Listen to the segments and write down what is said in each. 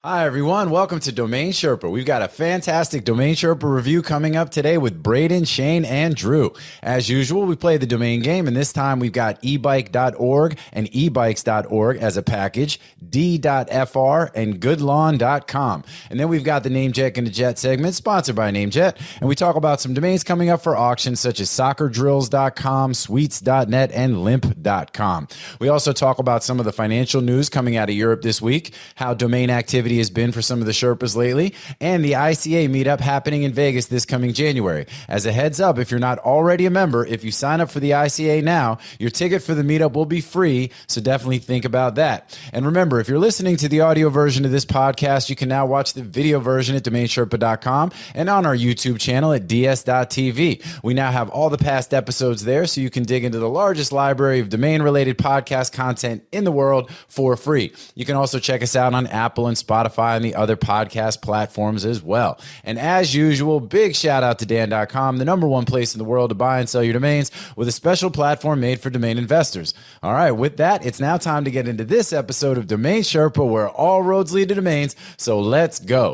Hi, everyone. Welcome to Domain Sherpa. We've got a fantastic Domain Sherpa review coming up today with Braden, Shane, and Drew. As usual, we play the domain game, and this time we've got ebike.org and ebikes.org as a package, D.fr, and goodlawn.com. And then we've got the NameJetGonnaJet segment, sponsored by NameJet, and we talk about some domains coming up for auction, such as soccerdrills.com, sweets.net, and limp.com. We also talk about some of the financial news coming out of Europe this week, how domain activity has been for some of the Sherpas lately, and the ICA meetup happening in Vegas this coming January. As a heads up, if you're not already a member, if you sign up for the ICA now, your ticket for the meetup will be free, so definitely think about that. And remember, if you're listening to the audio version of this podcast, you can now watch the video version at domainsherpa.com and on our YouTube channel at ds.tv. We now have all the past episodes there, so you can dig into the largest library of domain-related podcast content in the world for free. You can also check us out on Apple and Spotify and the other podcast platforms as well. And as usual, big shout out to Dan.com, the #1 place in the world to buy and sell your domains, with a special platform made for domain investors. All right, with that, it's now time to get into this episode of Domain Sherpa, where all roads lead to domains. So let's go.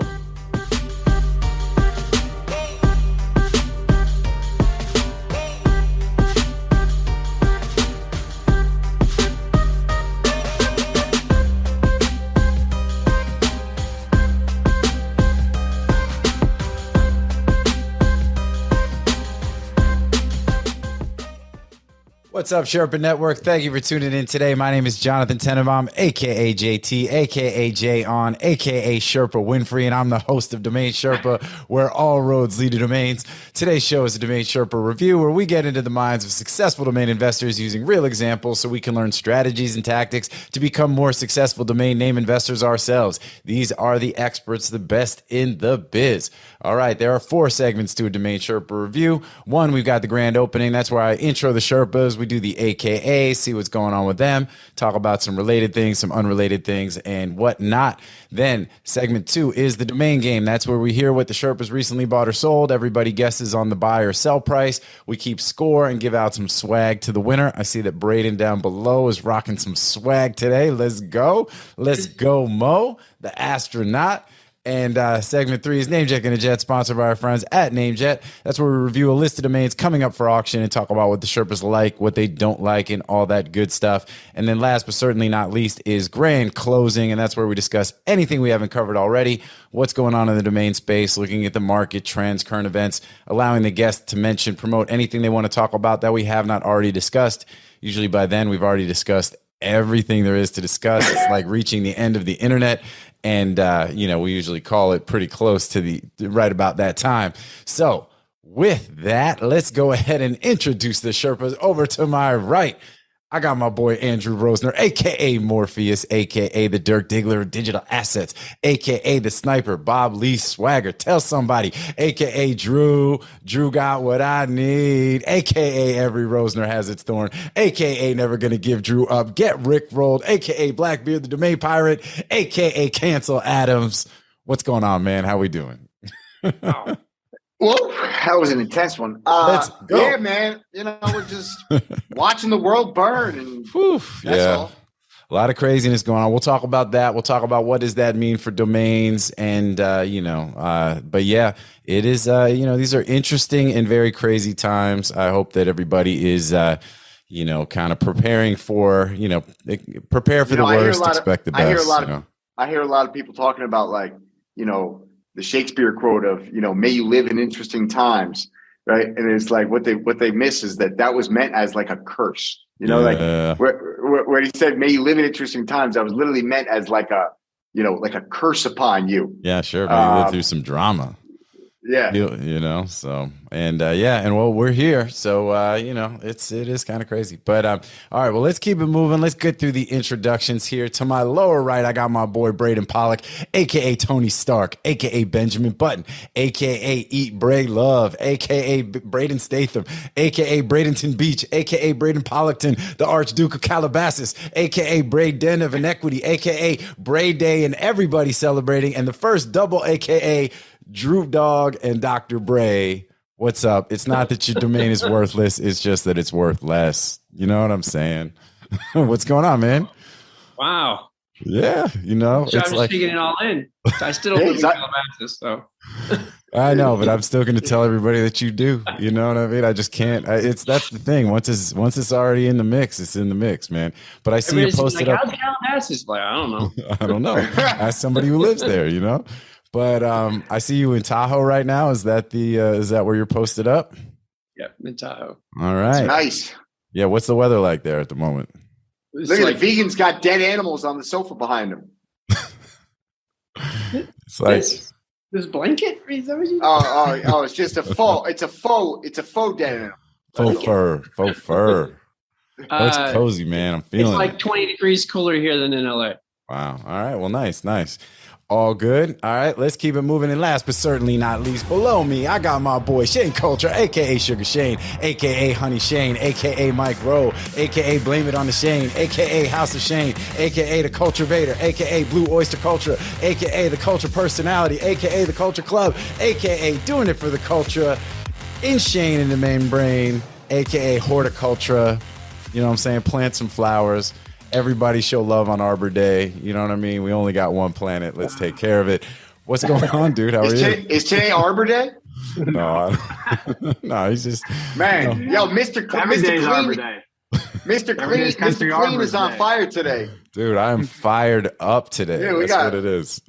What's up, Sherpa Network? Thank you for tuning in today. My name is Jonathan Tenenbaum, a.k.a. JT, a.k.a. Jay On, a.k.a. Sherpa Winfrey, and I'm the host of Domain Sherpa, where all roads lead to domains. Today's show is a Domain Sherpa review, where we get into the minds of successful domain investors using real examples so we can learn strategies and tactics to become more successful domain name investors ourselves. These are the experts, the best in the biz. All right, there are 4 segments to a Domain Sherpa review. 1, we've got the grand opening. That's where I intro the Sherpas. We do the AKA, see what's going on with them, talk about some related things, some unrelated things, and whatnot. Then segment 2 is the domain game. That's where we hear what the Sherpas recently bought or sold. Everybody guesses on the buy or sell price. We keep score and give out some swag to the winner. I see that Braden down below is rocking some swag today. Let's go. Let's go, Mo, the astronaut. And segment 3 is NameJetGonnaJet, sponsored by our friends at NameJet. That's where we review a list of domains coming up for auction and talk about what the Sherpas like, what they don't like, and all that good stuff. And then last but certainly not least is grand closing, and that's where we discuss anything we haven't covered already, what's going on in the domain space, looking at the market, trends, current events, allowing the guests to mention, promote anything they want to talk about that we have not already discussed. Usually by then, we've already discussed everything there is to discuss. It's like reaching the end of the internet. And, we usually call it pretty close to right about that time. So with that, let's go ahead and introduce the Sherpas. Over to my right, I got my boy Andrew Rosner, a.k.a. Morpheus, a.k.a. the Dirk Diggler of digital assets, a.k.a. the Sniper, Bob Lee Swagger. Tell somebody, a.k.a. Drew. Drew got what I need, a.k.a. every Rosner has its thorn, a.k.a. never gonna give Drew up. Get Rick rolled, a.k.a. Blackbeard, the domain pirate, a.k.a. Cancel Adams. What's going on, man? How we doing? Oh. Well, that was an intense one. Let's go. Yeah, man. We're just watching the world burn, and that's all. A lot of craziness going on. We'll talk about that. We'll talk about what does that mean for domains, and but yeah, it is. These are interesting and very crazy times. I hope that everybody is, kind of preparing for, prepare for the worst, expect the best. I hear a lot of people talking about the Shakespeare quote of, may you live in interesting times, right? And it's like what they miss is that was meant as like a curse, where he said, may you live in interesting times. That was literally meant as like a curse upon you. Yeah, sure. But you live through some drama. Yeah. So, and well, we're here. So, it is kind of crazy, but, all right, well, let's keep it moving. Let's get through the introductions here. To my lower right, I got my boy, Braden Pollock, AKA Tony Stark, AKA Benjamin Button, AKA Eat, Bray, Love, AKA Braden Statham, AKA Bradenton Beach, AKA Braden Pollockton, the Archduke of Calabasas, AKA Braden of Inequity, AKA Bray Day, and everybody celebrating. And the first double, AKA Drew Dog and Dr. Bray. What's up? It's not that your domain is worthless. It's just that it's worth less. You know what I'm saying? What's going on, man? Wow. Yeah, you know, So I'm it's just like taking it all in. I still don't live in Calabasas, so. I know, but I'm still going to tell everybody that you do. You know what I mean? I just can't. That's the thing. Once it's already in the mix, it's in the mix, man. But I see you posted up. How's Calabasas? Like, I don't know. I don't know. Ask somebody who lives there. You know. But I see you in Tahoe right now. Is that where you're posted up? Yeah, in Tahoe. All right. It's nice. Yeah. What's the weather like there at the moment? Look at the vegans got dead animals on the sofa behind them. It's like this blanket. Is that what you? Oh! It's just a faux. It's a faux dead animal. Faux fur. It's cozy, man. I'm feeling. It's like 20 degrees cooler here than in LA. Wow. All right. Well, nice. All good. All right, let's keep it moving. And last but certainly not least, below me, I got my boy Shane Culture, aka Sugar Shane, aka Honey Shane, aka Mike Rowe, aka Blame It on the Shane, aka House of Shane, aka the Cultivator, aka Blue Oyster Culture, aka the Culture Personality, aka the Culture Club, aka Doing It for the Culture, in Shane in the Main Brain, aka Horticultura. You know what I'm saying? Plant some flowers. Everybody show love on Arbor Day. You know what I mean? We only got one planet. Let's take care of it. What's going on, dude? How are you? Is today Arbor Day? No, no, he's just man. Yo, Mr. Clean is on fire today. Dude, I'm fired up today. Yeah, that's what it is.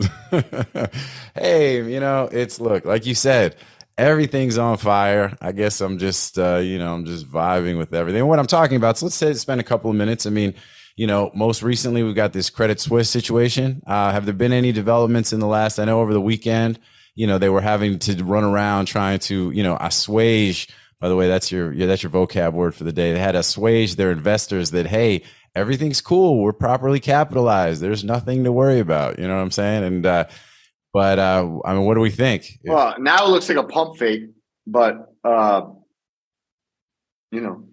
Hey, you know, look, like you said, everything's on fire. I guess I'm just, I'm just vibing with everything. And what I'm talking about, so let's spend a couple of minutes. I mean, you know, most recently we've got this CreditSwiss situation. Have there been any developments in the last? I know over the weekend, you know, they were having to run around trying to, you know, assuage. By the way, that's your vocab word for the day. They had to assuage their investors that, hey, everything's cool. We're properly capitalized. There's nothing to worry about. You know what I'm saying? And I mean, what do we think? Well, now it looks like a pump fake, but you know,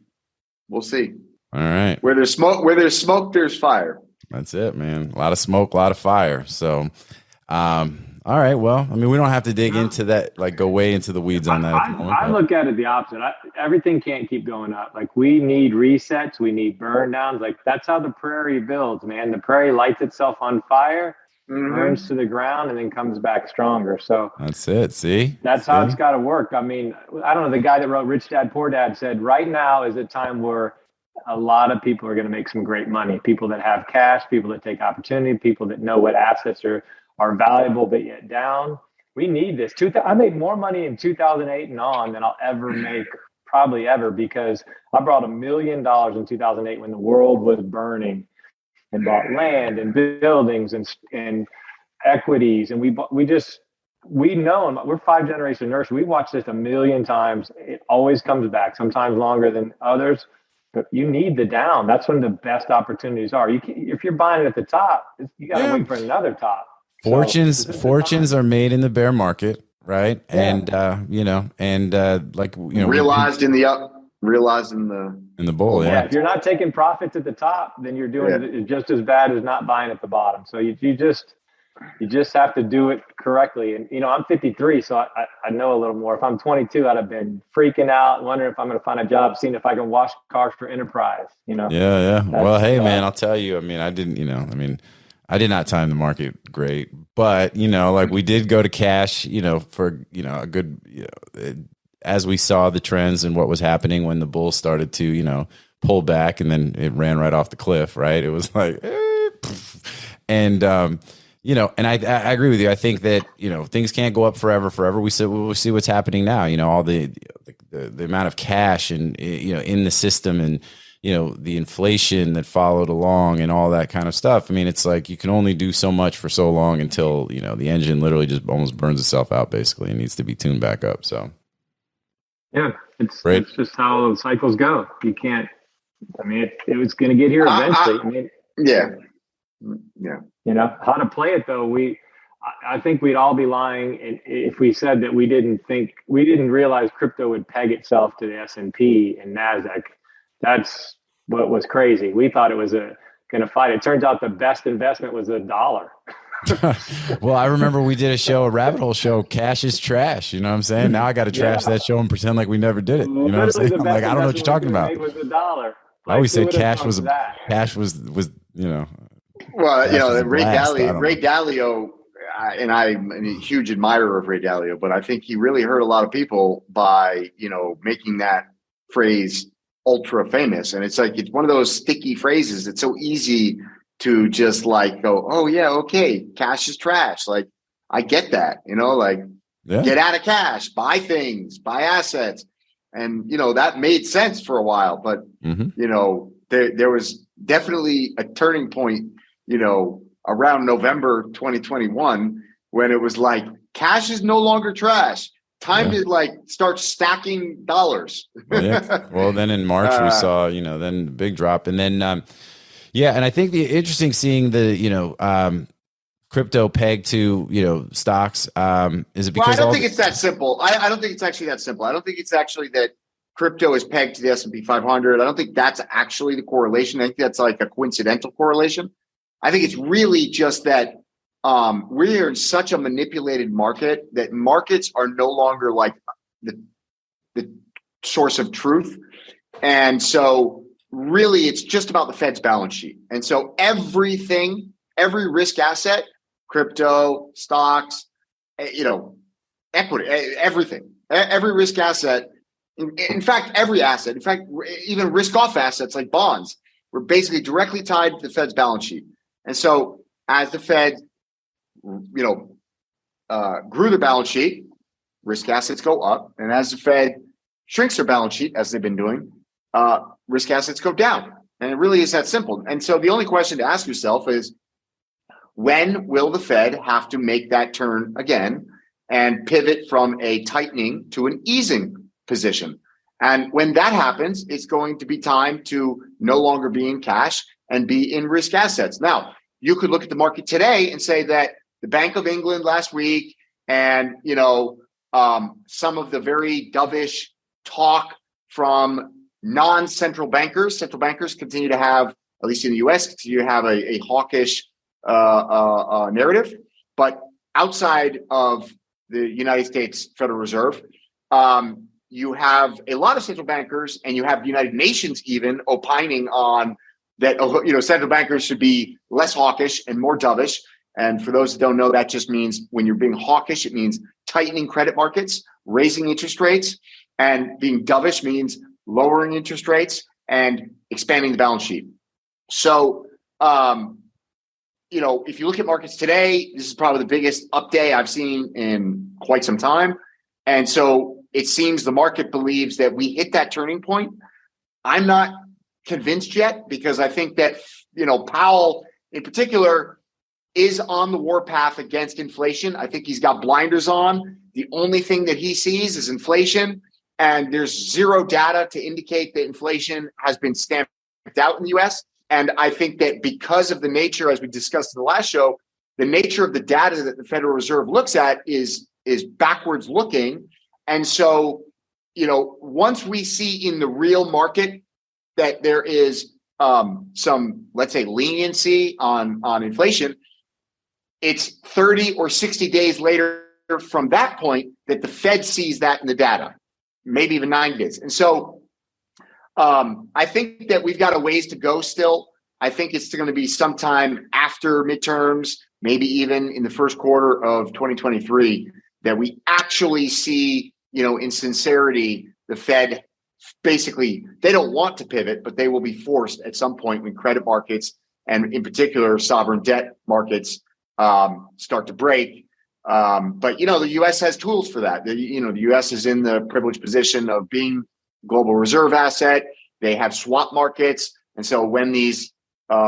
we'll see. All right. Where there's smoke, there's fire. That's it, man. A lot of smoke, a lot of fire. So, all right. Well, I mean, we don't have to dig into that, like go way into the weeds on that. I look at it the opposite. Everything can't keep going up. Like we need resets. We need burn downs. Like that's how the prairie builds, man. The prairie lights itself on fire, burns to the ground, and then comes back stronger. So that's it. See? That's how it's got to work. I mean, I don't know. The guy that wrote Rich Dad, Poor Dad said, right now is a time where a lot of people are going to make some great money. People that have cash, people that take opportunity, people that know what assets are valuable but yet down. We need this. I made more money in 2008 and on than I'll ever make, probably ever, because I brought $1 million in 2008 when the world was burning, and bought land and buildings and equities. And we know, we're 5-generation nurse. We watched this 1 million times. It always comes back, sometimes longer than others. But you need the down. That's when the best opportunities are. If you're buying it at the top, you got to wait for another top. Fortunes are made in the bear market, right? Yeah. And realized in the up, realized in the bull. Yeah. If you're not taking profits at the top, then you're doing it just as bad as not buying at the bottom. So you just have to do it correctly. And, you know, I'm 53, so I know a little more. If I'm 22, I'd have been freaking out, wondering if I'm going to find a job, seeing if I can wash cars for Enterprise, you know? Yeah. Well, hey, man, I'll tell you, I mean, I did not time the market great, but, you know, like we did go to cash, you know, for, you know, a good, you know, as we saw the trends and what was happening when the bull started to, you know, pull back, and then it ran right off the cliff, right? It was like, and, you know, and I agree with you. I think that, you know, things can't go up forever. We'll see what's happening now. You know, all the amount of cash and, you know, in the system, and, you know, the inflation that followed along and all that kind of stuff. I mean, it's like you can only do so much for so long until, you know, the engine literally just almost burns itself out, basically, and needs to be tuned back up. So, yeah, it's just how the cycles go. You can't. I mean, it was going to get here eventually. Yeah. You know how to play it though. I think we'd all be lying if we said that we didn't realize crypto would peg itself to the S&P and NASDAQ. That's what was crazy. We thought it was going to fight. It turns out the best investment was $1. Well, I remember we did a rabbit hole show, Cash is Trash. You know what I'm saying? Now I got to trash that show and pretend like we never did it. You know what I'm saying? I'm like, I don't know what you're talking about. Was $1. I always say cash was, you know, Well, you Cash is know, a blast. I don't Ray know. Dalio, and I'm a huge admirer of Ray Dalio, but I think he really hurt a lot of people by, you know, making that phrase ultra famous. And it's like, it's one of those sticky phrases. It's so easy to just like go, oh yeah, okay, cash is trash. Like, I get that, you know, like Yeah. get out of cash, buy things, buy assets. And, you know, that made sense for a while, but, you know, there was definitely a turning point, you know, around November 2021, when it was like, cash is no longer trash. Time to like start stacking dollars. Well, yeah. Well, then in March we saw, you know, then the big drop, and then and I think the interesting seeing the, you know, crypto pegged to, you know, stocks. Is it because I don't think it's that simple. I don't think it's actually that simple. I don't think it's actually that crypto is pegged to the S&P 500. I don't think that's actually the correlation. I think that's like a coincidental correlation. I think it's really just that we're in such a manipulated market that markets are no longer like the source of truth. And so really it's just about the Fed's balance sheet. And so everything, every risk asset, crypto, stocks, you know, equity, everything, every risk asset, in fact, every asset, in fact, even risk-off assets like bonds, were basically directly tied to the Fed's balance sheet. And so as the Fed, you know, grew the balance sheet, risk assets go up. And as the Fed shrinks their balance sheet, as they've been doing, risk assets go down. And it really is that simple. And so the only question to ask yourself is, when will the Fed have to make that turn again and pivot from a tightening to an easing position? And when that happens, it's going to be time to no longer be in cash and be in risk assets. Now, you could look at the market today and say that the Bank of England last week and, you know, some of the very dovish talk from non-central bankers, central bankers continue to have, at least in the US, continue to have a hawkish narrative. But outside of the United States Federal Reserve, you have a lot of central bankers, and you have the United Nations even opining on that, you know, central bankers should be less hawkish and more dovish. And for those that don't know, that just means when you're being hawkish, it means tightening credit markets, raising interest rates, and being dovish means lowering interest rates and expanding the balance sheet. So, you know, if you look at markets today, this is probably the biggest up day I've seen in quite some time. And so it seems the market believes that we hit that turning point. I'm not convinced yet, because I think that, you know, Powell in particular is on the warpath against inflation. I think he's got blinders on. The only thing that he sees is inflation, and there's zero data to indicate that inflation has been stamped out in the US. And I think that because of the nature, as we discussed in the last show, the nature of the data that the Federal Reserve looks at is backwards looking. And so, you know, once we see in the real market that there is some, let's say, leniency on inflation, it's 30 or 60 days later from that point that the Fed sees that in the data, maybe even 9 days. And so I think that we've got a ways to go still. I think it's going to be sometime after midterms, maybe even in the first quarter of 2023, that we actually see, you know, in sincerity, the Fed basically, they don't want to pivot, but they will be forced at some point when credit markets, and in particular sovereign debt markets, start to break. But, you know, the U.S. has tools for that. The U.S. is in the privileged position of being global reserve asset. They have swap markets. And so when these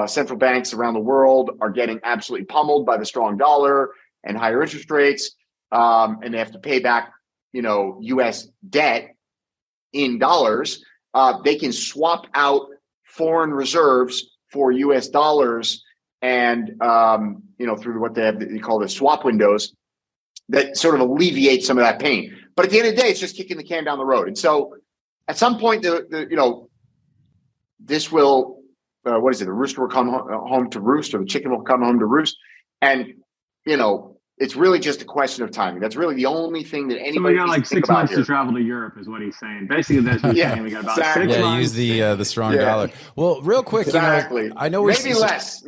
central banks around the world are getting absolutely pummeled by the strong dollar and higher interest rates, and they have to pay back, you know, U.S. debt in dollars, they can swap out foreign reserves for U.S. dollars, and you know, through what they call the swap windows, that sort of alleviate some of that pain. But at the end of the day, it's just kicking the can down the road. And so, at some point, you know, this will, what is it? The rooster will come home to roost, or the chicken will come home to roost. And, you know, it's really just a question of timing. That's really the only thing that So anybody we got needs like to think 6 about months here. to travel to Europe, is what he's saying. Basically, that's what he's Yeah, saying. We got about exactly. 6 Yeah, months. use the strong Yeah. dollar. Well, real quick, Exactly. I know maybe less.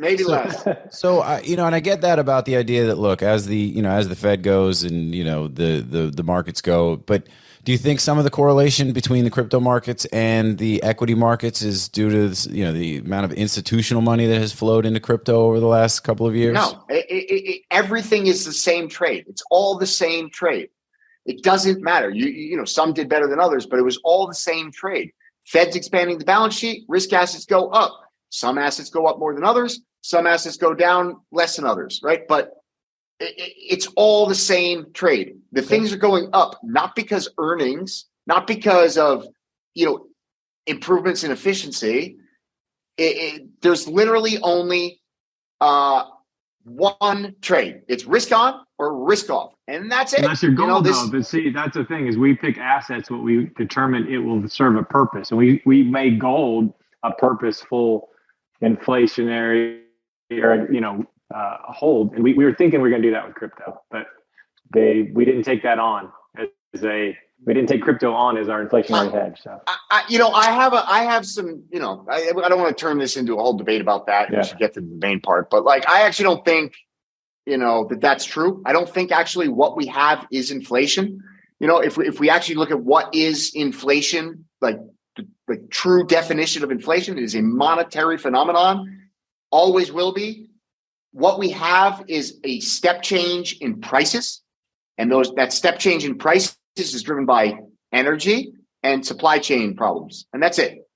So and I get that about the idea that look, as the Fed goes and the markets go, but do you think some of the correlation between the crypto markets and the equity markets is due to the amount of institutional money that has flowed into crypto over the last couple of years? No, everything is the same trade. It's all the same trade. It doesn't matter. You know, some did better than others, but it was all the same trade. Fed's expanding the balance sheet, risk assets go up. Some assets go up more than others. Some assets go down less than others, right? But it's all the same trade. The things are going up, not because earnings, not because of, improvements in efficiency. There's literally only one trade. It's risk on or risk off, and that's it. And that's your goal, though. But see, that's the thing is we pick assets what we determine it will serve a purpose, and we made gold a purposeful inflationary or hold, and we were thinking we were going to do that with crypto, but we didn't take that on we didn't take crypto on as our inflationary hedge. So I have some, I don't want to turn this into a whole debate about that. Yeah. We should get to the main part, but I actually don't think, that's true. I don't think actually what we have is inflation. If we actually look at what is inflation, like the true definition of inflation is a monetary phenomenon, always will be. What we have is a step change in prices, and that step change in prices is driven by energy and supply chain problems, and that's it.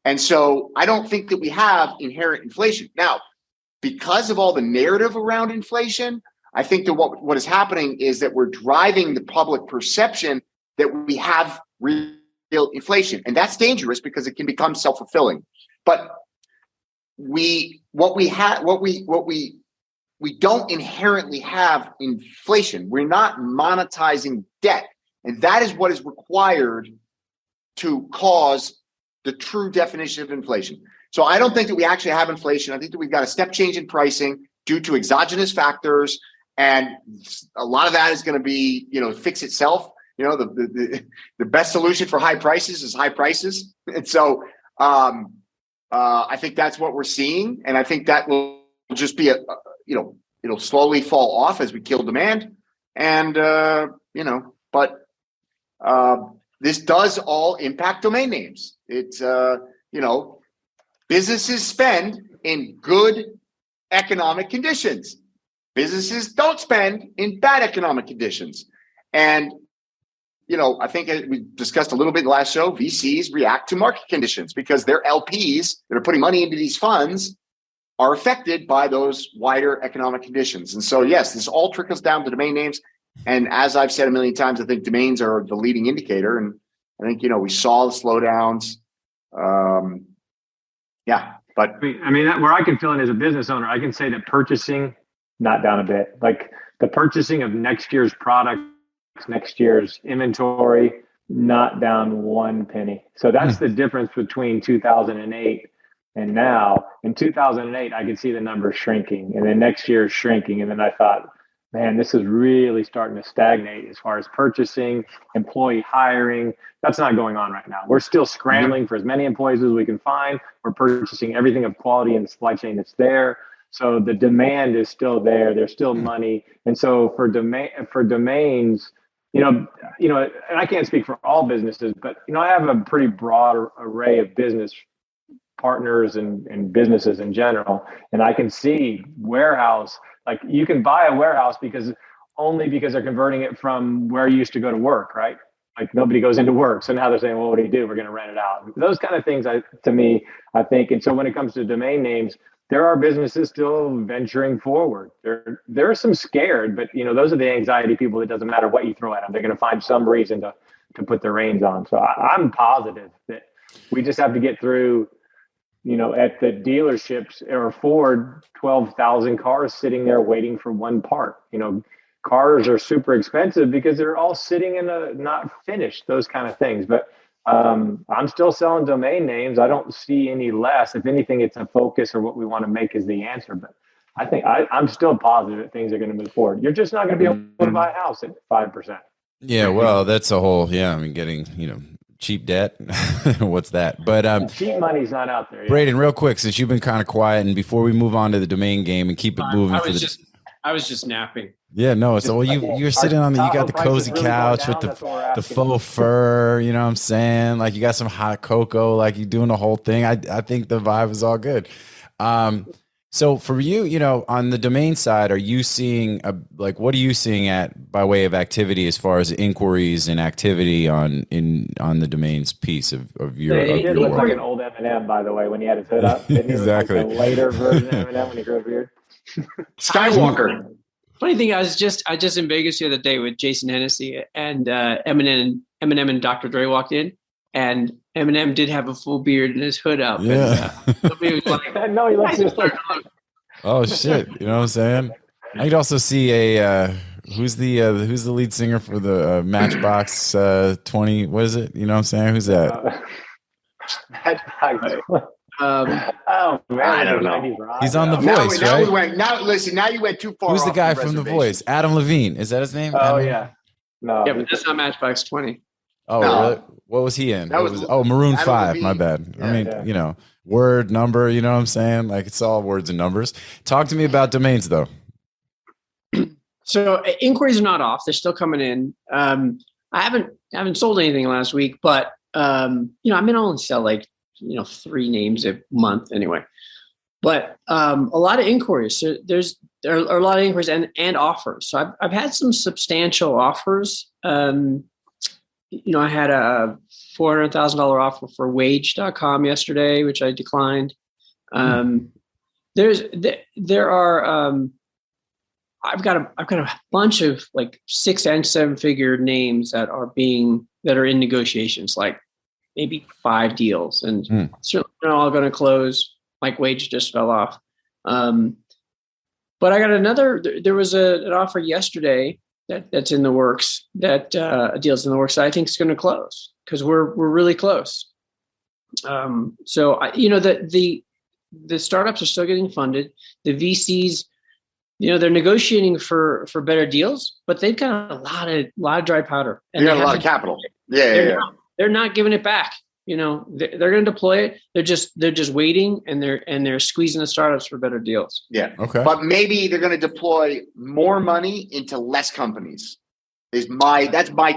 And so I don't think that we have inherent inflation. Now, because of all the narrative around inflation, I think that what is happening is that we're driving the public perception that we have real inflation, and that's dangerous because it can become self-fulfilling. But we don't inherently have inflation. We're not monetizing debt, and that is what is required to cause the true definition of inflation. So I don't think that we actually have inflation. I think that we've got a step change in pricing due to exogenous factors, and a lot of that is going to be, fix itself. The best solution for high prices is high prices, and so I think that's what we're seeing, and I think that will just be it'll slowly fall off as we kill demand, and but this does all impact domain names. It's businesses spend in good economic conditions. Businesses don't spend in bad economic conditions. And, I think we discussed a little bit in the last show, VCs react to market conditions because their LPs that are putting money into these funds are affected by those wider economic conditions. And so, yes, this all trickles down to domain names. And as I've said a million times, I think domains are the leading indicator. And I think, we saw the slowdowns. But I mean, where I can fill in as a business owner, I can say that purchasing, not down a bit. Like the purchasing of next year's products, next year's inventory, not down one penny. So that's the difference between 2008 and now. In 2008, I could see the numbers shrinking, and then next year shrinking. And then I thought, man, this is really starting to stagnate as far as purchasing, employee hiring. That's not going on right now. We're still scrambling for as many employees as we can find. We're purchasing everything of quality in the supply chain that's there. So the demand is still there. There's still money. And so for domains, and I can't speak for all businesses, but, I have a pretty broad array of business partners and businesses in general. And I can see warehouse, like you can buy a warehouse because they're converting it from where you used to go to work, right? Like nobody goes into work. So now they're saying, well, what do you do? We're going to rent it out. Those kind of things, I think. And so when it comes to domain names, there are businesses still venturing forward. There are some scared, but those are the anxiety people. It doesn't matter what you throw at them. They're going to find some reason to put their reins on. So I'm positive that we just have to get through, at the dealerships or Ford, 12,000 cars sitting there waiting for one part. Cars are super expensive because they're all sitting in a not finished, those kind of things. But I'm still selling domain names. I don't see any less. If anything, it's a focus or what we want to make is the answer. But I think I'm still positive that things are going to move forward. You're just not going to be able to buy a house at 5%. Yeah, well, that's a whole, I mean, getting, cheap debt. What's that? But Cheap money's not out there yet. Braden, real quick, since you've been kind of quiet, and before we move on to the domain game and keep it moving, I was just napping. Yeah, no. So you're sitting on you got the cozy couch with the faux fur. You know what I'm saying? Like you got some hot cocoa. Like you're doing the whole thing. I think the vibe is all good. So for you, on the domain side, are you seeing what are you seeing by way of activity as far as inquiries and activity on the domains piece of your? He did look like an old Eminem, by the way, when he had his hood up. Exactly. Like the later version of Eminem when he grew a beard. Skywalker. Funny thing, I just in Vegas the other day with Jason Hennessy and Eminem and Dr. Dre walked in, and Eminem did have a full beard and his hood up. Yeah. And, somebody was like, no, he looks just like. Oh shit! You know what I'm saying? I could also see who's the lead singer for the Matchbox 20? What is it? You know what I'm saying? Who's that? Matchbox. oh man, I don't know. He's on The Voice, right? Now you went too far. Who's the guy from The Voice? Adam Levine. Is that his name? Oh yeah. No. Yeah, but that's not Matchbox 20. Oh, no. Really? What was he in? That was Maroon Adam 5. Levine. My bad. Yeah, I mean, word, number. You know what I'm saying? Like it's all words and numbers. Talk to me about domains, though. So inquiries are not off; they're still coming in. I haven't sold anything last week, but I mean, I only sell 3 names a month anyway. But a lot of inquiries. So there are a lot of inquiries and offers. So I've had some substantial offers. I had a $400,000 offer for wage.com yesterday, which I declined. There are I've got a bunch of 6 and 7 figure names that are in negotiations, like maybe 5 deals, and certainly they're all going to close. Like wage just fell off. But I got there was an offer yesterday that's in the works, that a deal's in the works that I think is going to close because we're really close. So the startups are still getting funded. The VCs, they're negotiating for better deals, but they've got a lot of dry powder. And they got a lot of capital. Yeah. They're not giving it back. They're going to deploy it. They're just waiting, and they're squeezing the startups for better deals. Yeah. Okay. But maybe they're going to deploy more money into less companies. That's my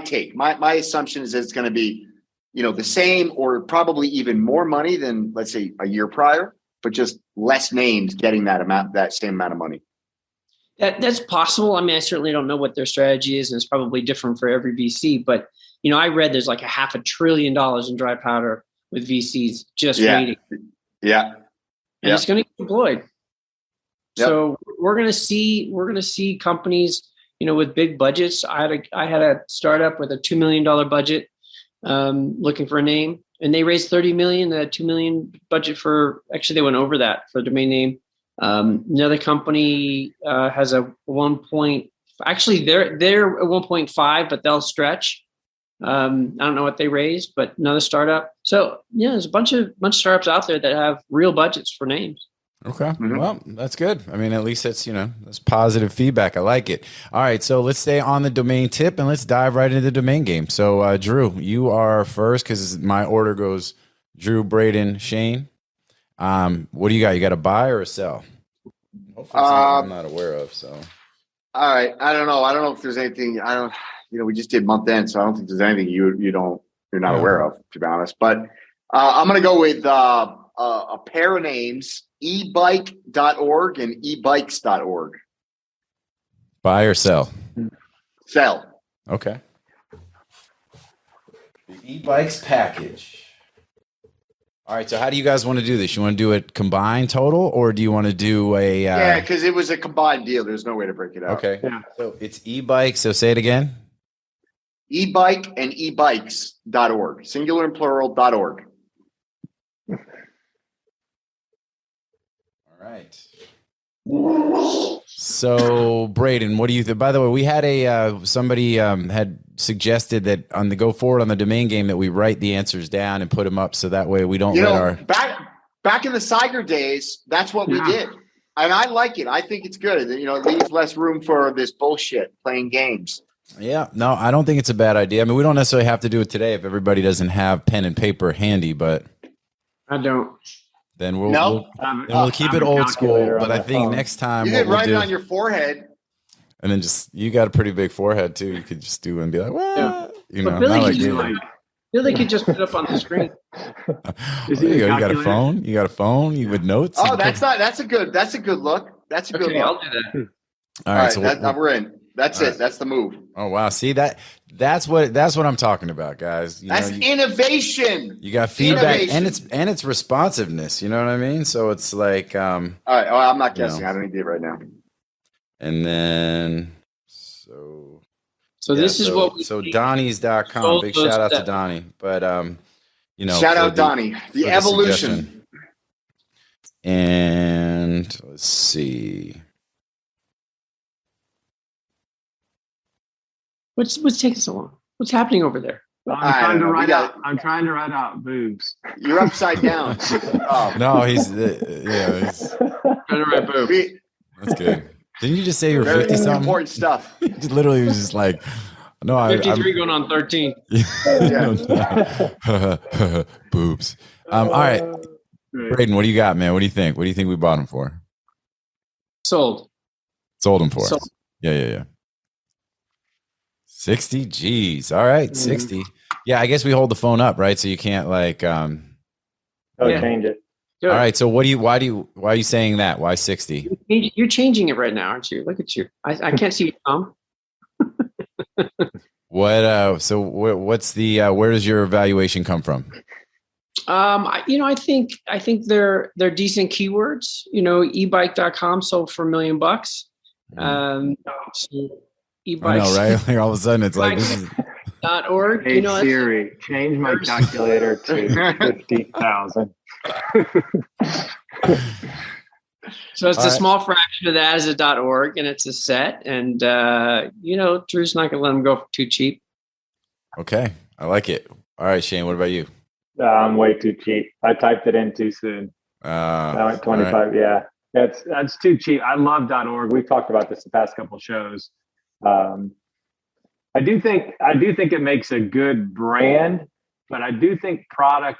take. My assumption is that it's going to be, the same or probably even more money than, let's say, a year prior, but just less names getting that same amount of money. That's possible. I mean, I certainly don't know what their strategy is, and it's probably different for every VC. But I read there's like $500 billion in dry powder with VCs just waiting. Yeah, and it's going to get deployed. Yep. So we're going to see companies, with big budgets. I had a startup with a $2 million budget, looking for a name, and they raised $30 million. They had $2 million budget they went over that for a domain name. Another company has a 1. Actually, they're at 1.5, but they'll stretch. I don't know what they raised, but another startup. So there's a bunch of startups out there that have real budgets for names. Okay. Mm-hmm. Well, that's good. I mean, at least that's positive feedback. I like it. All right. So let's stay on the domain tip and let's dive right into the domain game. So Drew, you are first because my order goes Drew, Braden, Shane. What do you got? You got a buy or a sell? Hopefully I'm not aware of. So. All right. I don't know if there's anything. We just did month end, so I don't think there's anything you're not aware of, to be honest. But I'm going to go with a pair of names, ebike.org and ebikes.org. Buy or sell? Sell. Okay. The e-bikes package. All right, so how do you guys want to do this? You want to do it combined total, or do you want to do a... Yeah, because it was a combined deal. There's no way to break it out. Okay. Yeah. So it's e-bike. So say it again. Ebike and ebikes.org. Singular and plural.org. All right. So Braden, what do you think? By the way, we had somebody had suggested that on the go forward on the domain game that we write the answers down and put them up so that way we don't back in the Siger days, that's what we did. And I like it. I think it's good. You know, it leaves less room for this bullshit playing games. Yeah, no, I don't think it's a bad idea. I mean, we don't necessarily have to do it today if everybody doesn't have pen and paper handy, but I don't. then we'll keep it I'm a old school. calculator But on I my think phone. next time You what could we'll write it do, on your forehead. and then just you got a pretty big forehead too. You could just do and be like, what? Yeah. You But know, Billy not like could you. do like Billy could just put it up on the screen. There you go. You got a phone. You got a phone. You with notes. Oh, that's a good look. That's a good Okay, I'll look. do that. All right. So we're in. That's all it. right. That's the move. Oh wow. See that's what I'm talking about, guys. That's innovation. You got feedback Innovation. and it's responsiveness. You know what I mean? So it's like All right. Oh, I'm not you guessing. know. I don't need to do it right now. And then So this is what we so see. Donnie's.com. Sold Big those shout out to steps. Donnie. But you know, Shout for out Donnie. for The evolution. suggestion. And let's see. What's taking so long? What's happening over there? I'm don't trying know. I'm trying to write out boobs. You're upside down. Oh. No, he's he's Trying to write boob. that's good. Didn't you just say you were Very 50 something? important stuff. Literally was just like, no, I'm 53 going on 13. boobs. All right, Braden, what do you got, man? What do you think? What do you think we bought him for? Sold. Sold him for? Sold. Yeah. 60 G's. All right, 60. Yeah, I guess we hold the phone up, right? So you can't like Yeah. Change it. Good. All right, so why are you saying that? Why 60? You're changing it right now, aren't you? Look at you. I can't see you, Tom. What's the where does your evaluation come from? I think they're decent keywords. You know, ebike.com sold for $1 million. So I know, right? Like all of a sudden it's like this is .org. Hey Siri, change my calculator to 50,000. So it's All a right. small fraction of that is a .org, and it's a set. And Drew's not going to let them go for too cheap. okay. I like it. All right, Shane, what about you? I'm way too cheap. I typed it in too soon. I went 25. all right. Yeah, that's too cheap. I love .org. We've talked about this the past couple of shows. I do think it makes a good brand, but I do think product,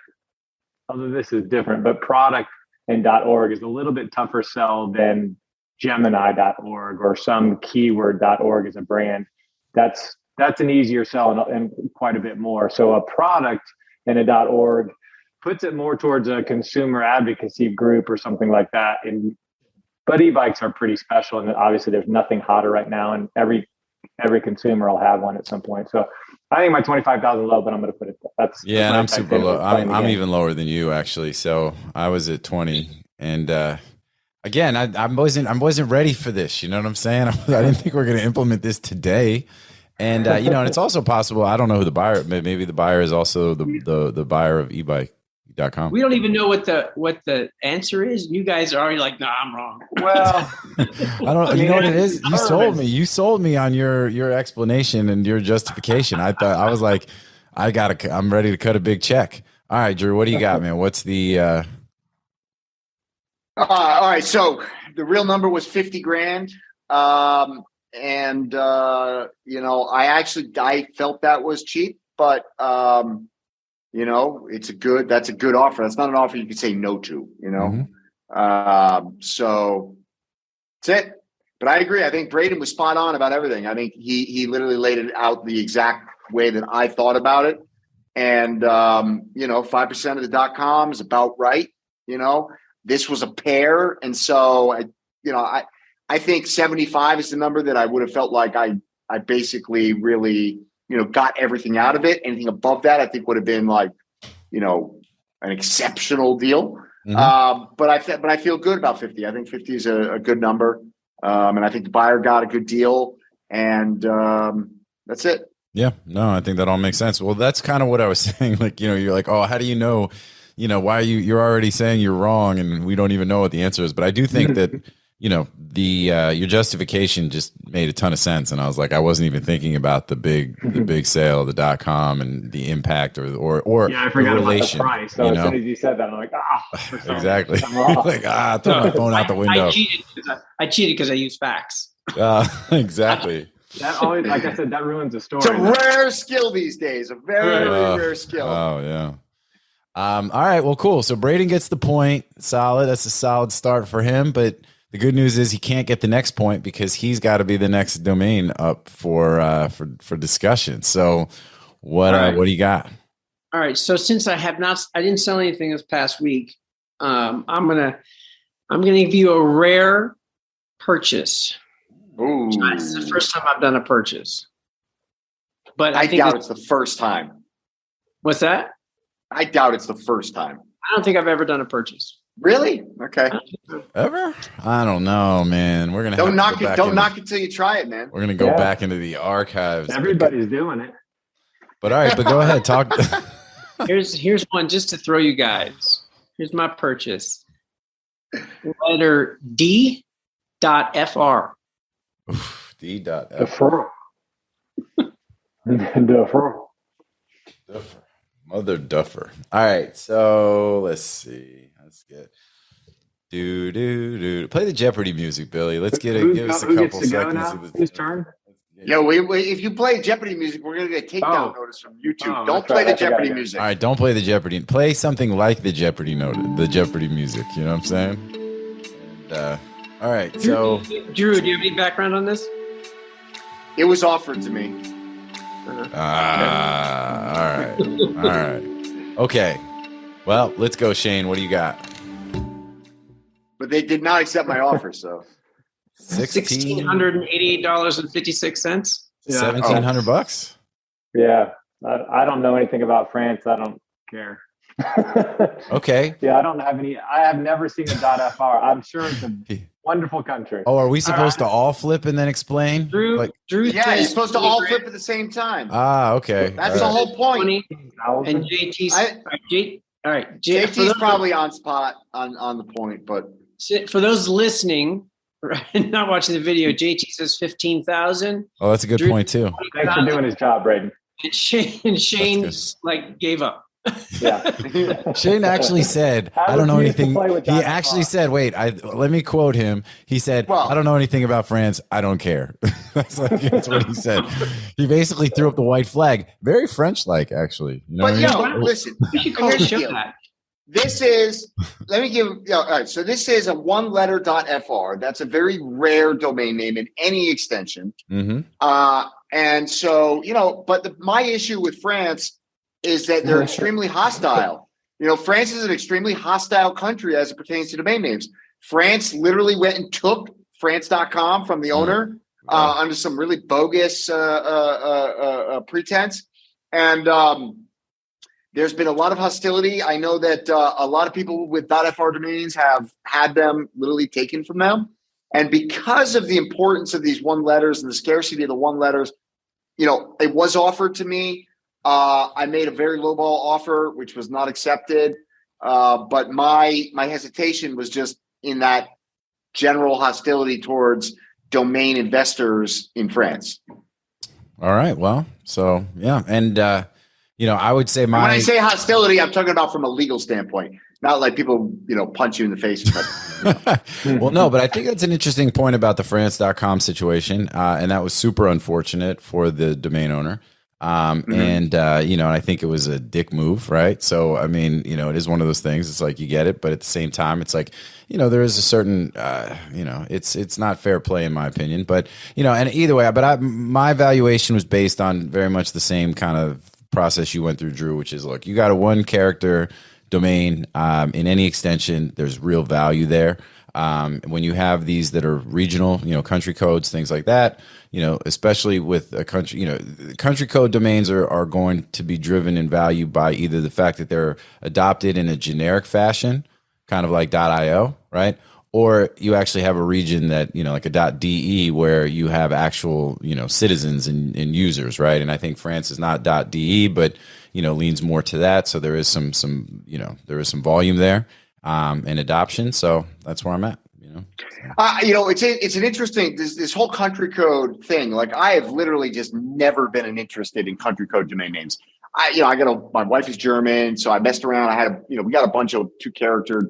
although this is different, but product and .org is a little bit tougher sell than Gemini.org or some keyword.org as a brand. That's an easier sell and quite a bit more. So a product and a .org puts it more towards a consumer advocacy group or something like that. But e-bikes are pretty special, and obviously there's nothing hotter right now, and every consumer will have one at some point. So I think my 25,000 low, but I'm going to put it. That's Yeah, and I'm super low. I'm even. even lower than you actually. So I was at 20, and again, I wasn't ready for this. You know what I'm saying? I didn't think we are going to implement this today. And and it's also possible. I don't know who the buyer. Maybe the buyer is also the buyer of ebike.com. We don't even know what the answer is. You guys are already like, nah, I'm wrong. Well, I don't. You know what it is? You sold me. You sold me on your explanation and your justification. I was like, I'm ready to cut a big check. All right, Drew, what do you got, man? What's the? All right. So the real number was 50 grand. I felt that was cheap, but that's a good offer. That's not an offer you could say no to, so that's it. But I agree. I think Braden was spot on about everything. I think he literally laid it out the exact way that I thought about it. And 5% of the .com is about right. This was a pair. And so I think 75 is the number that I would have felt like I basically really, got everything out of it. Anything above that, I think would have been like, an exceptional deal. Mhm. But I feel good about 50. I think 50 is a good number. And I think the buyer got a good deal. And that's it. Yeah, no, I think that all makes sense. Well, that's kind of what I was saying. Like, you're like, oh, how do you know? Why you're already saying you're wrong, and we don't even know what the answer is. But I do think that your justification just made a ton of sense, and I was like, I wasn't even thinking about the big sale of the .com and the impact or I forgot the relation, about the price. So as soon as you said that, I'm like, exactly. Like, I threw my phone out the window. I cheated because I used fax. Exactly. That always, like I said, that ruins the story. It's a rare skill these days. A very rare skill. Oh yeah. All right. Well, cool. So Braden gets the point. Solid. That's a solid start for him. But the good news is he can't get the next point because he's got to be the next domain up for discussion. So what do you got? All right. So since I didn't sell anything this past week, I'm gonna give you a rare purchase. Ooh. This is the first time I've done a purchase. But I doubt it's the first time. What's that? I doubt it's the first time. I don't think I've ever done a purchase. Really? Okay. Ever? I don't know, man. We're gonna don't knock it till you try it, man. We're gonna go back into the archives. Everybody's doing it. But all right, but go ahead, talk. Here's one just to throw you guys. Here's my purchase. Letter D.fr. D.fr. Mother Duffer. All right, so let's see. Let's get play the Jeopardy music, Billy. Let's give us a couple seconds. Whose turn? Yo, if you play Jeopardy music, we're gonna get a takedown notice from YouTube. Don't play the Jeopardy music. All right, don't play the Jeopardy. Play something like the Jeopardy music. You know what I'm saying? And, all right, so Drew, do you have any background on this? It was offered to me. all right. Okay. Well, let's go, Shane. What do you got? But they did not accept my offer, so $1,688.56. Yeah. $1,700. Yeah, I don't know anything about France. I don't care. Okay. Yeah, I don't have any. I have never seen a .fr. I'm sure it's a wonderful country. Oh, are we supposed to all flip and then explain? Drew, yeah, you're supposed to all flip at the same time. Okay. That's the whole point. And JT's. All right, JT's probably on spot on the point, but for those listening, not watching the video, JT says 15,000. Oh, that's a good point too. Thanks for doing his job, Braden. And Shane gave up. Yeah. Shane actually said, I don't know anything. He actually said, let me quote him. He said, I don't know anything about France. I don't care. That's what he said. He basically threw up the white flag. Very French-like, actually. You know listen. You should call the show that. This is, let me give, all right. So this is a one-letter .fr. That's a very rare domain name in any extension. Mm-hmm. And so, but my issue with France is that they're extremely hostile. France is an extremely hostile country as it pertains to domain names. France literally went and took France.com from the owner under some really bogus pretense. And there's been a lot of hostility. I know that a lot of people with .fr domains have had them literally taken from them. And because of the importance of these one letters and the scarcity of the one letters, it was offered to me. I made a very lowball offer, which was not accepted. But my hesitation was just in that general hostility towards domain investors in France. All right. Well, so yeah. And, I would say when I say hostility, I'm talking about from a legal standpoint, not like people, punch you in the face. Well, no, but I think that's an interesting point about the France.com situation. And that was super unfortunate for the domain owner. And I think it was a dick move, right? So, I mean, it is one of those things. It's like you get it, but at the same time, it's like, there is a certain, it's not fair play in my opinion, but, and either way, but my valuation was based on very much the same kind of process you went through, Drew, which is, look, you got a one character domain, in any extension, there's real value there. When you have these that are regional, country codes, things like that, especially with a country, country code domains are going to be driven in value by either the fact that they're adopted in a generic fashion, kind of like .io, right? Or you actually have a region that, like a .de where you have actual, citizens and users, right? And I think France is not .de, but, leans more to that. So there is some volume there. And adoption. So that's where I'm at. It's an interesting this whole country code thing. Like I have literally just never been interested in country code domain names. My wife is German, so I messed around. We got a bunch of 2-character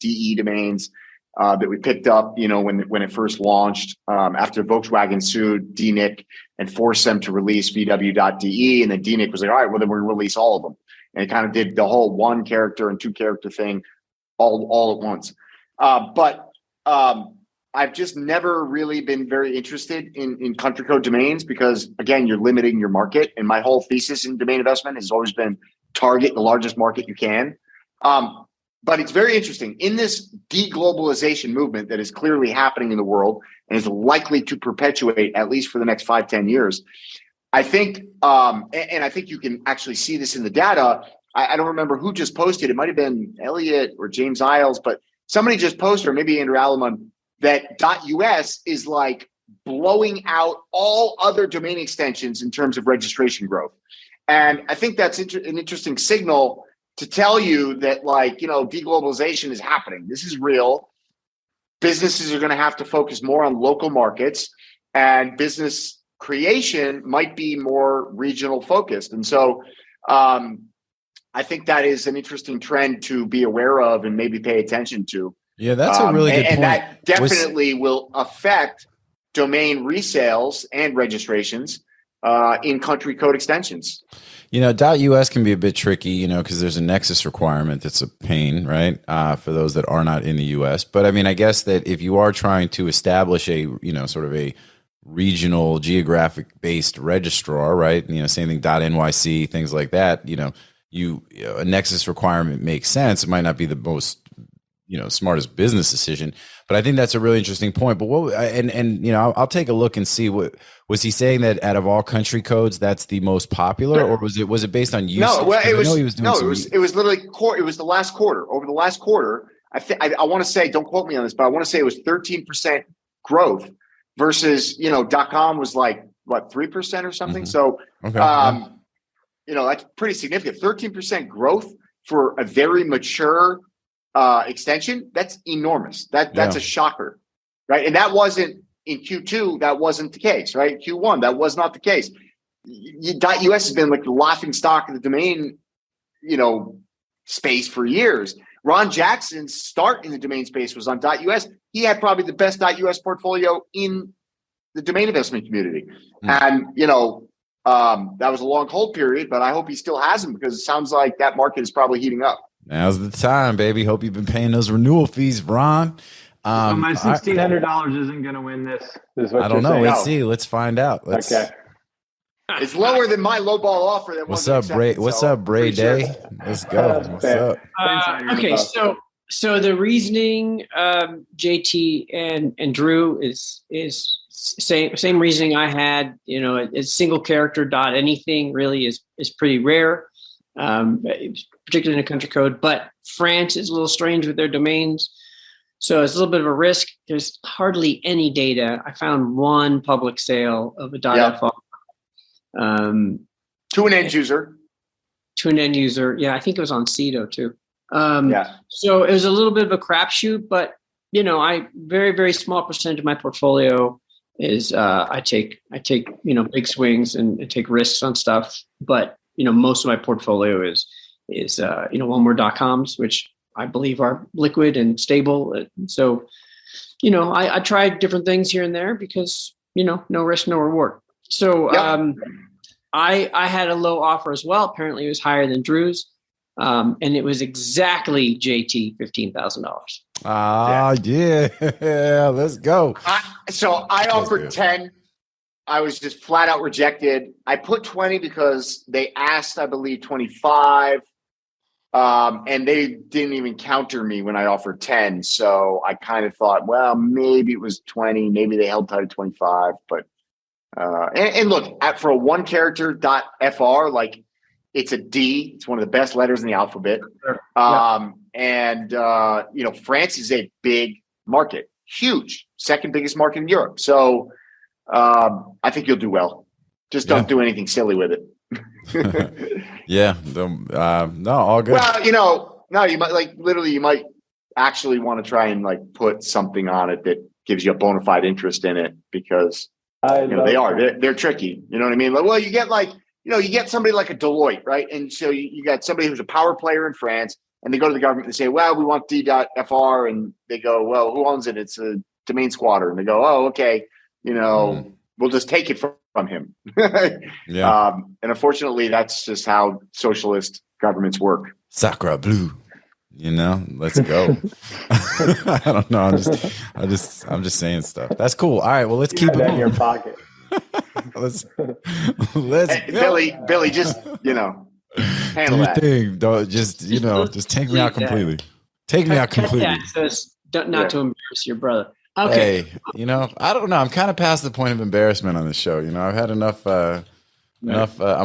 .de domains that we picked up, when it first launched, after Volkswagen sued DNIC and forced them to release vw.de. And then DNIC was like, all right, well, then we're going to release all of them. And it kind of did the whole 1-character and 2-character thing all at once. But I've just never really been very interested in country code domains because, again, you're limiting your market. And my whole thesis in domain investment has always been target the largest market you can. But it's very interesting. In this deglobalization movement that is clearly happening in the world and is likely to perpetuate at least for the next 5-10 years, I think, and I think you can actually see this in the data. I don't remember who just posted. It might have been Elliot or James Isles, but somebody just posted, or maybe Andrew Alleman, that .us is like blowing out all other domain extensions in terms of registration growth. And I think that's an interesting signal to tell you that, deglobalization is happening. This is real. Businesses are going to have to focus more on local markets, and business creation might be more regional focused. And so I think that is an interesting trend to be aware of and maybe pay attention to. Yeah, that's a really good point. And that definitely will affect domain resales and registrations in country code extensions. .us can be a bit tricky, because there's a nexus requirement that's a pain, right? For those that are not in the US. But I mean, I guess that if you are trying to establish a, sort of a regional geographic based registrar, right? Same thing, .nyc, things like that, a nexus requirement makes sense. It might not be the most, smartest business decision, but I think that's a really interesting point. But I'll take a look and see what was he saying, that out of all country codes, that's the most popular, or was it based on usage? No, well, it was literally it was the last quarter. Over the last quarter, I want to say, don't quote me on this, but I want to say it was 13% growth versus, .com was like what, 3% or something. Mm-hmm. So, okay. That's pretty significant. 13% growth for a very mature extension. That's enormous. That's a shocker, right? And that wasn't in Q2. That wasn't the case, right? Q1, that was not the case. .us has been like the laughing stock of the domain, space for years. Ron Jackson's start in the domain space was on .us. He had probably the best .us portfolio in the domain investment community. And, that was a long hold period, but I hope he still has them because it sounds like that market is probably heating up. Now's the time, baby. Hope you've been paying those renewal fees, Ron. So my $1,600 isn't going to win this. Is what I don't know. saying. Let's see. Let's find out. Okay. It's lower than my low ball offer. What's up, Braden? What's up, Braden? Sure. Let's go. What's up? Okay, so the reasoning, JT and Drew is same reasoning I had. A single character dot anything really is pretty rare, particularly in a country code. But France is a little strange with their domains, so it's a little bit of a risk. There's hardly any data. I found one public sale of a .fr. To an end user. Yeah, I think it was on CEDO too. So it was a little bit of a crapshoot, but I very, very small percentage of my portfolio is I take big swings and take risks on stuff. But most of my portfolio is one more .coms, which I believe are liquid and stable. So I tried different things here and there because no risk, no reward. So I had a low offer as well. Apparently it was higher than Drew's. And it was exactly JT $15,000. Yeah, let's go. I offered 10. I was just flat out rejected. I put 20 because they asked, I believe, 25. And they didn't even counter me when I offered 10. So I kind of thought, well, maybe it was 20. Maybe they held tight at 25. But and look, for a 1-character .fr, like, it's a D. It's one of the best letters in the alphabet. And France is a big market, huge, second biggest market in Europe. So I think you'll do well. Just don't do anything silly with it. No, all good. Well, no, you might actually want to try and like put something on it that gives you a bona fide interest in it, because they're tricky. You know what I mean? Like, well, you get like, you get somebody like a Deloitte, right? And so you got somebody who's a power player in France, and they go to the government and say, well, we want D.fr, and they go, well, who owns it? It's a domain squatter. And they go, oh, okay, we'll just take it from him. Yeah. And unfortunately, that's just how socialist governments work. Sacre bleu. Let's go. I don't know. I'm just saying stuff. That's cool. All right. Well, let's keep it in your pocket. let's Billy, just handle that thing. Don't just take me out completely. Take me out completely. Not to embarrass your brother. Okay. Hey, I don't know. I'm kind of past the point of embarrassment on this show. I've had enough. I'm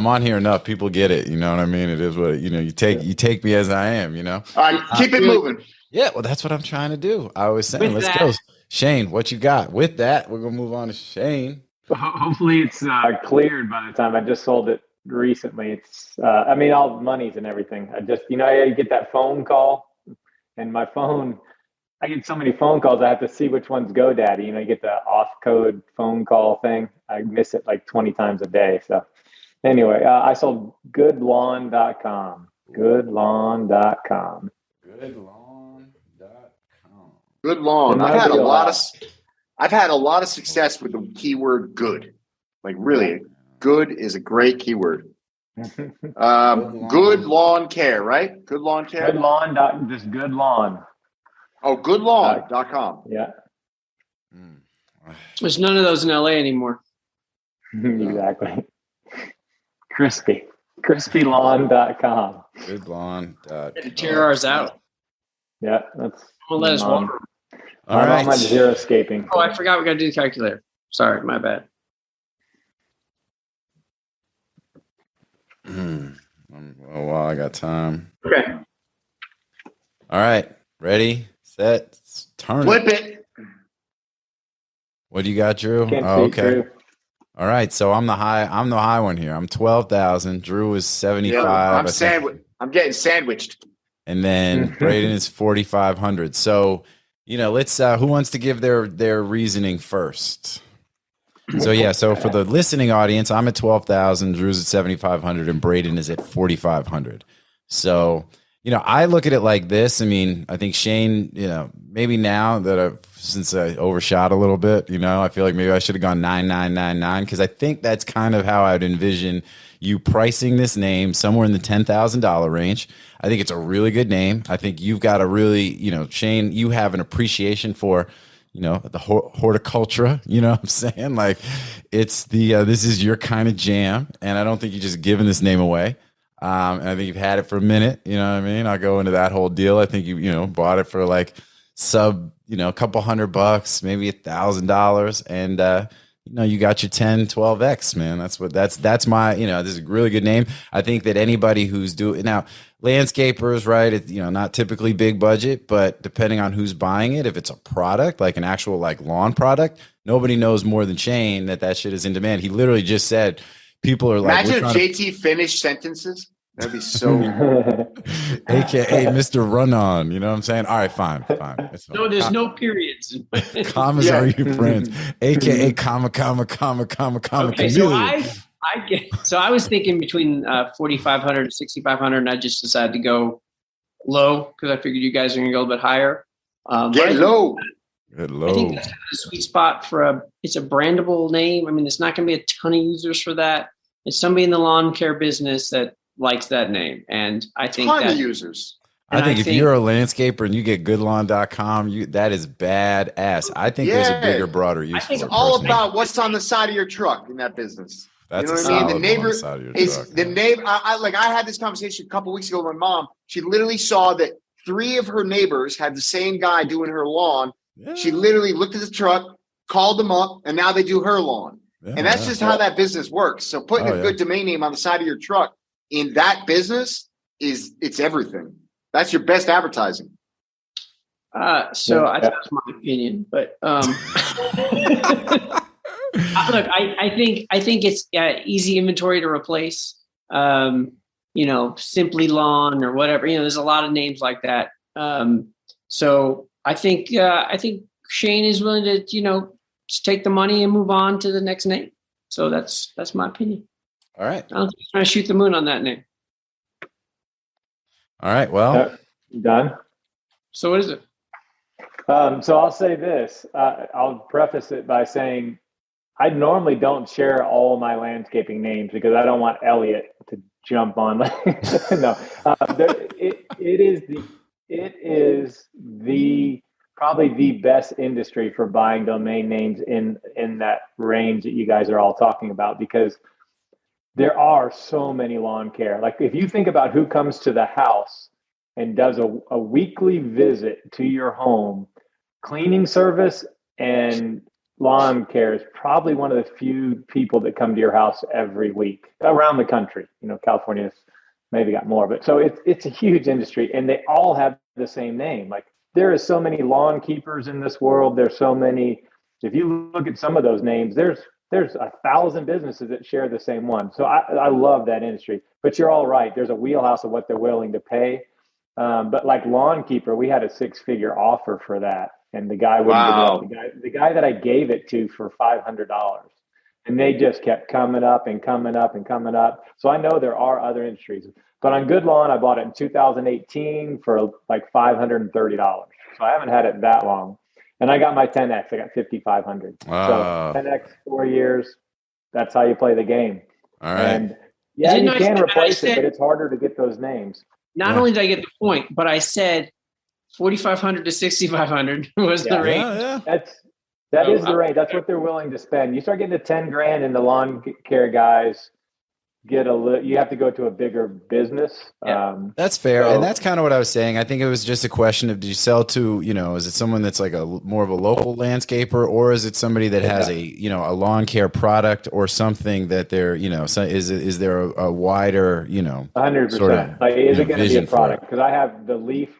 on here enough. People get it. You know what I mean? It is what you take me as I am. All right, keep it moving. Yeah, well, that's what I'm trying to do. I was saying, let's go, Shane. What you got? With that, we're gonna move on to Shane. Hopefully, it's cleared by the time I just sold it recently. It's all the monies and everything. I just I get that phone call, and my phone. I get so many phone calls. I have to see which one's GoDaddy. You get the off code phone call thing. I miss it like 20 times a day. So. Anyway, I sold goodlawn.com. Goodlawn.com. Good lawn. I've had a lot of success with the keyword good. Like really, good is a great keyword. Good lawn care, right? Good lawn care. Good lawn. Just good lawn. Oh, goodlawn.com. Yeah. There's none of those in LA anymore. Exactly. Crispylawn.com. Goodlawn.com. Tear ours out. Yeah, that's. We'll let us water. All right. On my zero-scaping. Oh, I forgot we got to do the calculator. Sorry, my bad. Well, I got time. Okay. All right. Ready, set, turn. Flip it. What do you got, Drew? Okay. Drew. All right, so I'm the high one here. I'm 12,000. Drew is 75. I'm getting sandwiched. And then Braden is 4,500. So, let's who wants to give their reasoning first? So for the listening audience, I'm at 12,000, Drew's at 7,500, and Braden is at 4,500. So, I look at it like this. I mean, I think Shane, maybe now that since I overshot a little bit, I feel like maybe I should have gone 9,999, because I think that's kind of how I'd envision you pricing this name somewhere in the $10,000 range. I think it's a really good name. I think you've got a really, Shane, you have an appreciation for, the horticultura, what I'm saying? Like it's this is your kind of jam. And I don't think you're just giving this name away. And I think you've had it for a minute. You know what I mean? I'll go into that whole deal. I think you bought it for like a couple $100, maybe $1,000. And, you got your 10, 12X, man. That's my, this is a really good name. I think that anybody who's doing now, landscapers, right? It's, not typically big budget, but depending on who's buying it, if it's a product, like an actual like lawn product, nobody knows more than Shane that shit is in demand. He literally just said, people are like, imagine if JT finished sentences. That'd be so. AKA Mr. Run On. You know what I'm saying? All right, fine. No, there's no periods. Commas are your friends. AKA comma. Okay, so I was thinking between 4,500 and 6,500, and I just decided to go low because I figured you guys are going to go a little bit higher. Get low. Get low. I think that's kind of the sweet spot for it's a brandable name. I mean, there's not going to be a ton of users for that. It's somebody in the lawn care business that likes that name, and I think ton of users. I think if you're a landscaper and you get goodlawn.com, that is badass. I think there's a bigger, broader use. I think it's all about what's on the side of your truck in that business. That's you know what I mean? The neighbor is the neighbor. I had this conversation a couple weeks ago with my mom. She literally saw that 3 of her neighbors had the same guy doing her lawn. Yeah. She literally looked at the truck, called them up, and now they do her lawn. Yeah, and that's just how that business works. So putting a good domain name on the side of your truck in that business it's everything. That's your best advertising. So that's my opinion, but look, I think it's easy inventory to replace. Simply Lawn or whatever. There's a lot of names like that. So I think Shane is willing to, just take the money and move on to the next name. So that's my opinion. All right. I don't think he's trying to shoot the moon on that name. All right. Well, You done? So what is it? So I'll say this. I'll preface it by saying I normally don't share all my landscaping names because I don't want Elliot to jump on. No, it is probably the best industry for buying domain names in that range that you guys are all talking about, because there are so many lawn care. Like if you think about who comes to the house and does a weekly visit to your home, cleaning service and lawn care is probably one of the few people that come to your house every week around the country. California's maybe got more, but so it's a huge industry, and they all have the same name. Like there is so many lawn keepers in this world. There's so many. If you look at some of those names, there's 1,000 businesses that share the same one. So I love that industry. But you're all right. There's a wheelhouse of what they're willing to pay. But like lawn keeper, we had a 6-figure offer for that. And the guy wouldn't give it. The guy that I gave it to for $500, and they just kept coming up and coming up and coming up. So I know there are other industries, but on Good Lawn, I bought it in 2018 for like $530. So I haven't had it that long, and I got my 10X. I got 5,500. Wow. So 10X, 4 years. That's how you play the game. All right. And yeah, you can replace it, but it's harder to get those names. Not only did I get the point, but I said 4,500 to 6,500 was the range. Yeah. That is the range. That's what they're willing to spend. You start getting to 10 grand, and the lawn care guys you have to go to a bigger business. Yeah. That's fair. And that's kind of what I was saying. I think it was just a question of, did you sell to, is it someone that's like more of a local landscaper, or is it somebody that has a lawn care product or something that they're, so is there a wider, 100%. sort of, like, is it going to be a product? Because I have the leaf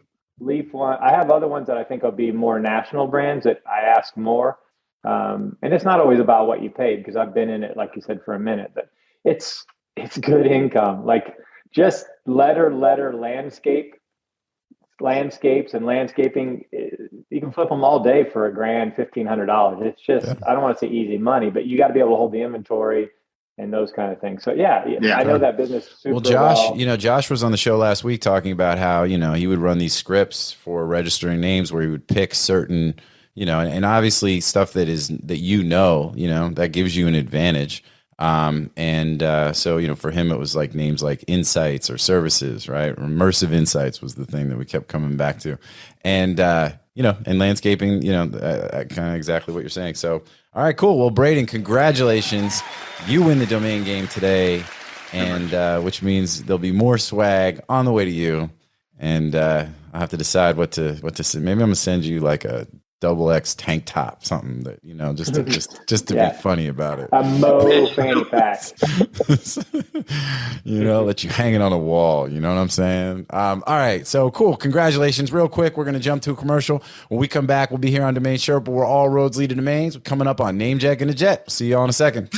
one. I have other ones that I think will be more national brands that I ask more. And it's not always about what you paid, because I've been in it, like you said, for a minute, but it's good income. Like just letter landscapes and landscaping, you can flip them all day for $1,000, $1,500. It's just, I don't want to say easy money, but you got to be able to hold the inventory and those kind of things. So I know that business super well. Josh was on the show last week talking about how, he would run these scripts for registering names where he would pick certain, and obviously stuff that that gives you an advantage. So, for him, it was like names like insights or services, right? Immersive insights was the thing that we kept coming back to. And, and landscaping, kind of exactly what you're saying. So, all right, cool. Well, Braden, congratulations. You win the domain game today, and which means there'll be more swag on the way to you. And I'll have to decide what to say. Maybe I'm going to send you like a XX tank top, something that, just to be funny about it. A Mo fanny pack. Let you hang it on a wall. You know what I'm saying? All right. So cool. Congratulations. Real quick, we're going to jump to a commercial. When we come back, we'll be here on Domain Sherpa, where all roads lead to domains. We're coming up on NameJetGonnaJet. See you all in a second.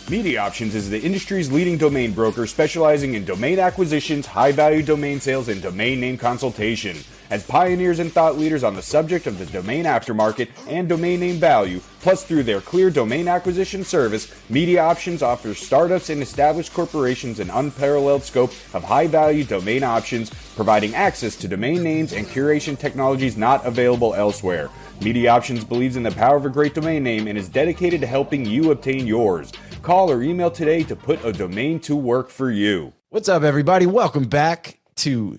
MediaOptions is the industry's leading domain broker, specializing in domain acquisitions, high-value domain sales, and domain name consultation. As pioneers and thought leaders on the subject of the domain aftermarket and domain name value, plus through their clear domain acquisition service, MediaOptions offers startups and established corporations an unparalleled scope of high-value domain options, providing access to domain names and curation technologies not available elsewhere. MediaOptions believes in the power of a great domain name and is dedicated to helping you obtain yours. Call or email today to put a domain to work for you. What's up, everybody? Welcome back to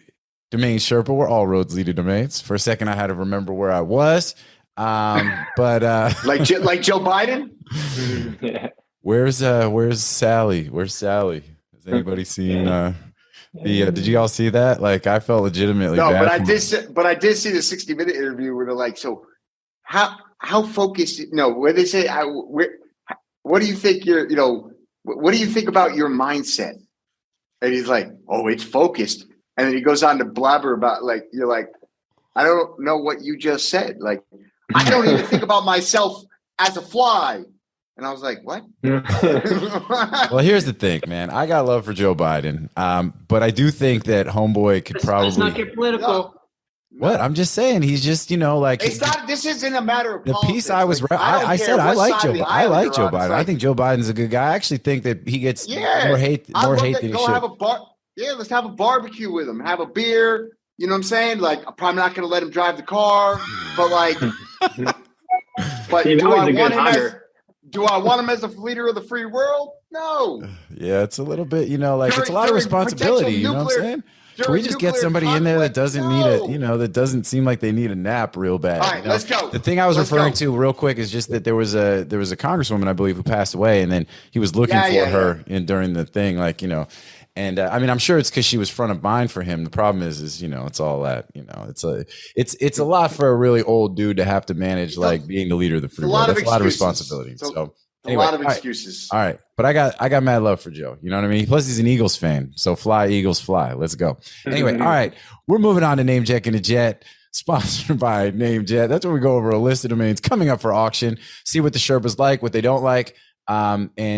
Domain Sherpa, where all roads lead to domains. For a second, I had to remember where I was, but like Joe Biden. Where's Sally? Where's Sally? Has anybody seen? Did you all see that? Like, I felt legitimately bad. But I did see the 60-minute interview where they're like, so how focused? Where they say, what do you think what do you think about your mindset? And he's like, oh, it's focused. And then he goes on to blabber about, like, you're like, I don't know what you just said. Like, I don't even think about myself as a fly. And I was like, what? Well, here's the thing, man. I got love for Joe Biden, but I do think that homeboy could probably. Let's not get political. What? I'm just saying, he's just, like. It's not. This isn't a matter of the politics. piece I was. Like, I said I like Joe. I like Joe Biden. I Like, think Joe Biden's a good guy. I actually think that he gets more hate. I'd love Than to he go should. have a bar. Yeah, let's have a barbecue with him. Have a beer. You know what I'm saying? Like, I'm probably not going to let him drive the car, but like, but do I want him as the leader of the free world? No. Yeah, it's a little bit, like it's a lot of responsibility. You know what I'm saying? Can we just get somebody in there that doesn't need that doesn't seem like they need a nap real bad? All right, let's go. The thing I was referring to real quick is just that there was a congresswoman, I believe, who passed away, and then he was looking for her during the thing, and I mean, I'm sure it's because she was front of mind for him. The problem is it's all that, it's a lot for a really old dude to have to manage, being the leader of the free world. That's a lot of responsibility. So anyway, a lot of excuses. All right. But I got mad love for Joe. You know what I mean? Plus he's an Eagles fan. So fly, Eagles, fly. Let's go. Anyway, all right. We're moving on to NameJetGonnaJet, sponsored by NameJet. That's where we go over a list of domains coming up for auction, see what the Sherpas like, what they don't like. So we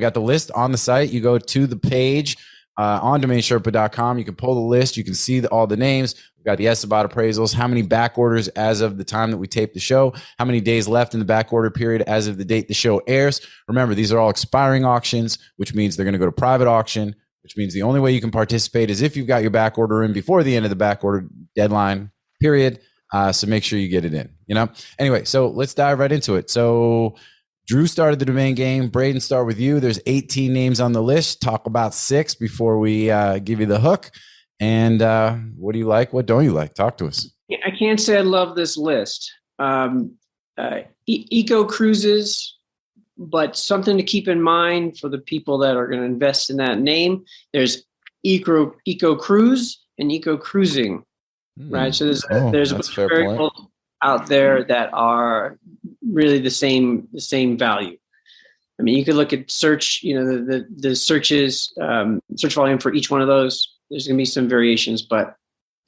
got the list on the site. You go to the page on DomainSherpa.com. You can pull the list. You can see all the names. We've got the About appraisals, how many back orders as of the time that we tape the show, how many days left in the back order period as of the date the show airs. Remember, these are all expiring auctions, which means they're going to go to private auction, which means the only way you can participate is if you've got your back order in before the end of the back order deadline period. So make sure you get it in, Anyway, so let's dive right into it. So Drew started the domain game. Braden, start with you. There's 18 names on the list. Talk about 6 before we give you the hook. And what do you like? What don't you like? Talk to us. I can't say I love this list. Eco cruises, but something to keep in mind for the people that are going to invest in that name. There's eco cruise and eco cruising. Right. So there's a bunch of variables out there that are really the same value. I mean, you could look at search, the searches, search volume for each one of those. There's going to be some variations, but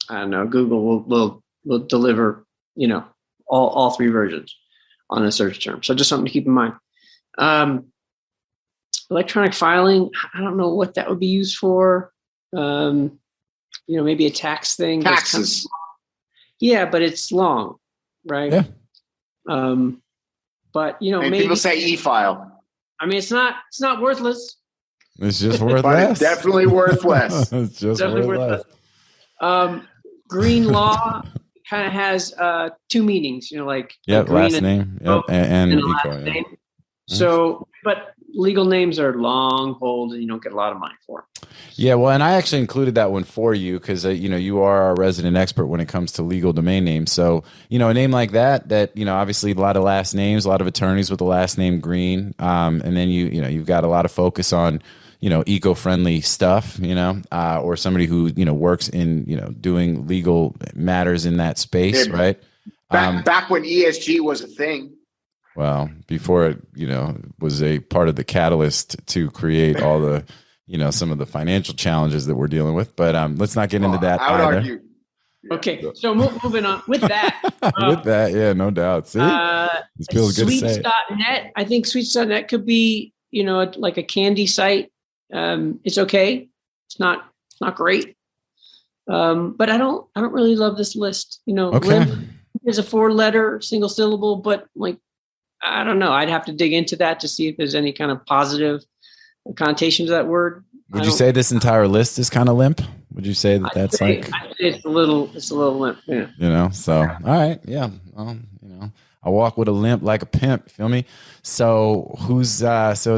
I don't know, Google will deliver, all 3 versions on a search term. So just something to keep in mind. Electronic filing, I don't know what that would be used for. Maybe a tax thing. Taxes. Yeah, but it's long, right? Yeah. But and maybe people say e-file. I mean, it's not worthless. It's just worth but less. It's definitely worth less. It's just definitely worth less. Green law kind of has 2 meanings. Like green last name, and eco, last name. So, but legal names are long hold, and you don't get a lot of money for them. Yeah, well, and I actually included that one for you because you are our resident expert when it comes to legal domain names. So a name like that obviously a lot of last names, a lot of attorneys with the last name Green, and then you've got a lot of focus on eco-friendly stuff, or somebody who works in doing legal matters in that space, right? Back when ESG was a thing. Well, before it, was a part of the catalyst to create all the, some of the financial challenges that we're dealing with. But let's not get into that. I would argue. Yeah. Okay, so moving on with that. With that, yeah, no doubt. See, this feels good to say. Sweets.net. I think Sweets.net could be, like a candy site. It's okay. It's not great. But I don't really love this list. Okay. Is a 4-letter single syllable, but I don't know. I'd have to dig into that to see if there's any kind of positive connotation to that word. Would you say this entire list is kind of limp? Would you say that I'd say it's a little limp? Yeah. So all right, yeah. Well, I walk with a limp like a pimp. Feel me? So so is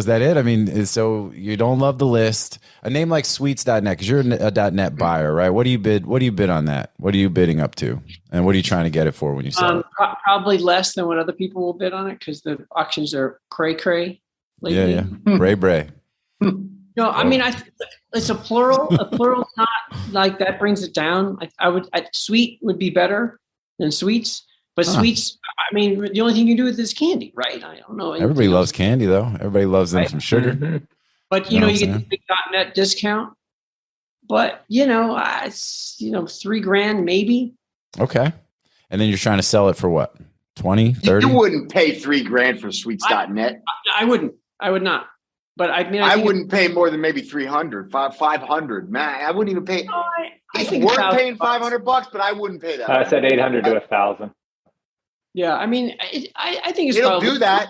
that it? I mean, so you don't love the list. A name like Sweets.net, because you're a .net buyer, right? What do you bid on that? What are you bidding up to? And what are you trying to get it for when you sell it? Probably less than what other people will bid on it because the auctions are cray lately. Yeah. Bray. No, I mean, it's a plural. A plural is not like that brings it down. Sweet would be better than sweets, but sweets. I mean, the only thing you do with this candy, right? I don't know. Everybody loves candy, though. Everybody loves them some sugar. Mm-hmm. But you get the big .net discount. But it's $3,000 maybe. Okay. And then you're trying to sell it for what? 20, 30? You wouldn't pay $3,000 for Sweets.net. I wouldn't. I would not. But I mean, I wouldn't pay more than maybe 300, 500. Man, I wouldn't even pay. I It's think worth $1,000 paying $500, but I wouldn't pay that. I said 800 to 1,000. Yeah, I mean, I think it's It'll probably do that.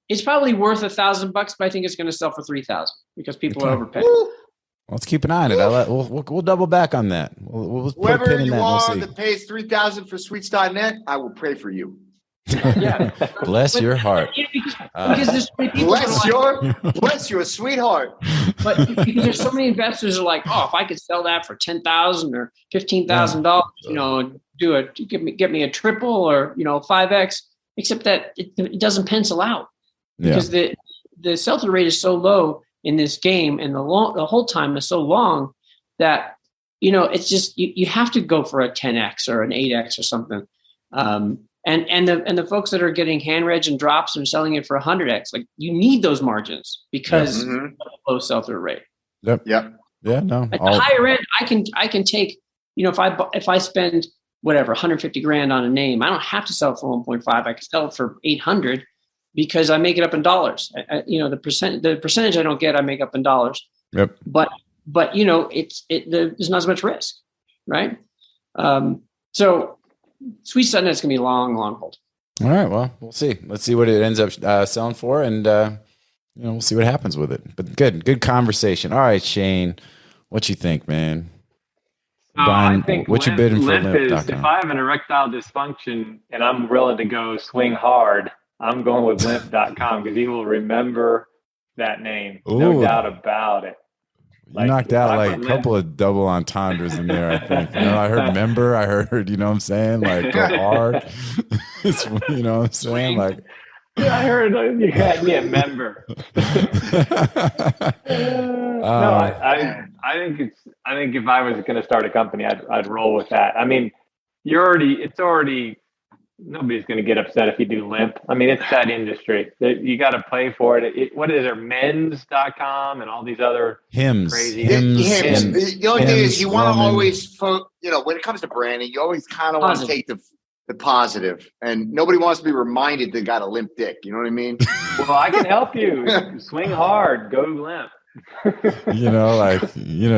It's probably worth $1,000, but I think it's going to sell for 3,000 because people are overpaying. Woo. Let's keep an eye on it. We'll double back on that. We'll put a pin Whoever in you that. are We'll see. that pays $3,000 for Sweets.net, I will pray for you. Yeah. Bless your heart. Because there's so many people Bless your sweetheart. but because there's so many investors are like, oh, if I could sell that for $10,000 or $15,000, you know, get me a triple or 5x. Except that it doesn't pencil out because the sell-through rate is so low in this game, and the whole time is so long that it's just you have to go for a 10x or an 8x or something. And the folks that are getting hand reg and drops and selling it for 100x, like you need those margins because of the low sell-through rate. Yep. Yeah. No. At the higher end, I can take if I spend whatever, 150 grand on a name, I don't have to sell it for 1.5. I can sell it for 800 because I make it up in dollars. The percentage I don't get, I make up in dollars. Yep. But there's not as much risk, right? So Sweets.net is going to be a long, long hold. All right. Well, we'll see. Let's see what it ends up selling for, and we'll see what happens with it. But good conversation. All right, Shane, what you think, man? I think what you bidding for limp is, if I have an erectile dysfunction and I'm willing to go swing hard, I'm going with limp.com because he will remember that name. Ooh. No doubt about it. You knocked out like a couple of double entendres in there, I think. I heard member. I heard, you know what I'm saying? Like go hard. You know what I'm saying? Like, yeah, I heard you had me a member. I think if I was going to start a company, I'd roll with that. I mean, nobody's going to get upset if you do limp. I mean, it's that industry. You got to play for it. What is there? Men's.com and all these other crazy hymns. The only thing is you want to always, when it comes to branding, you always kind of want to take the positive, and nobody wants to be reminded they got a limp dick. You know what I mean? Well, I can help you. Swing hard, go limp.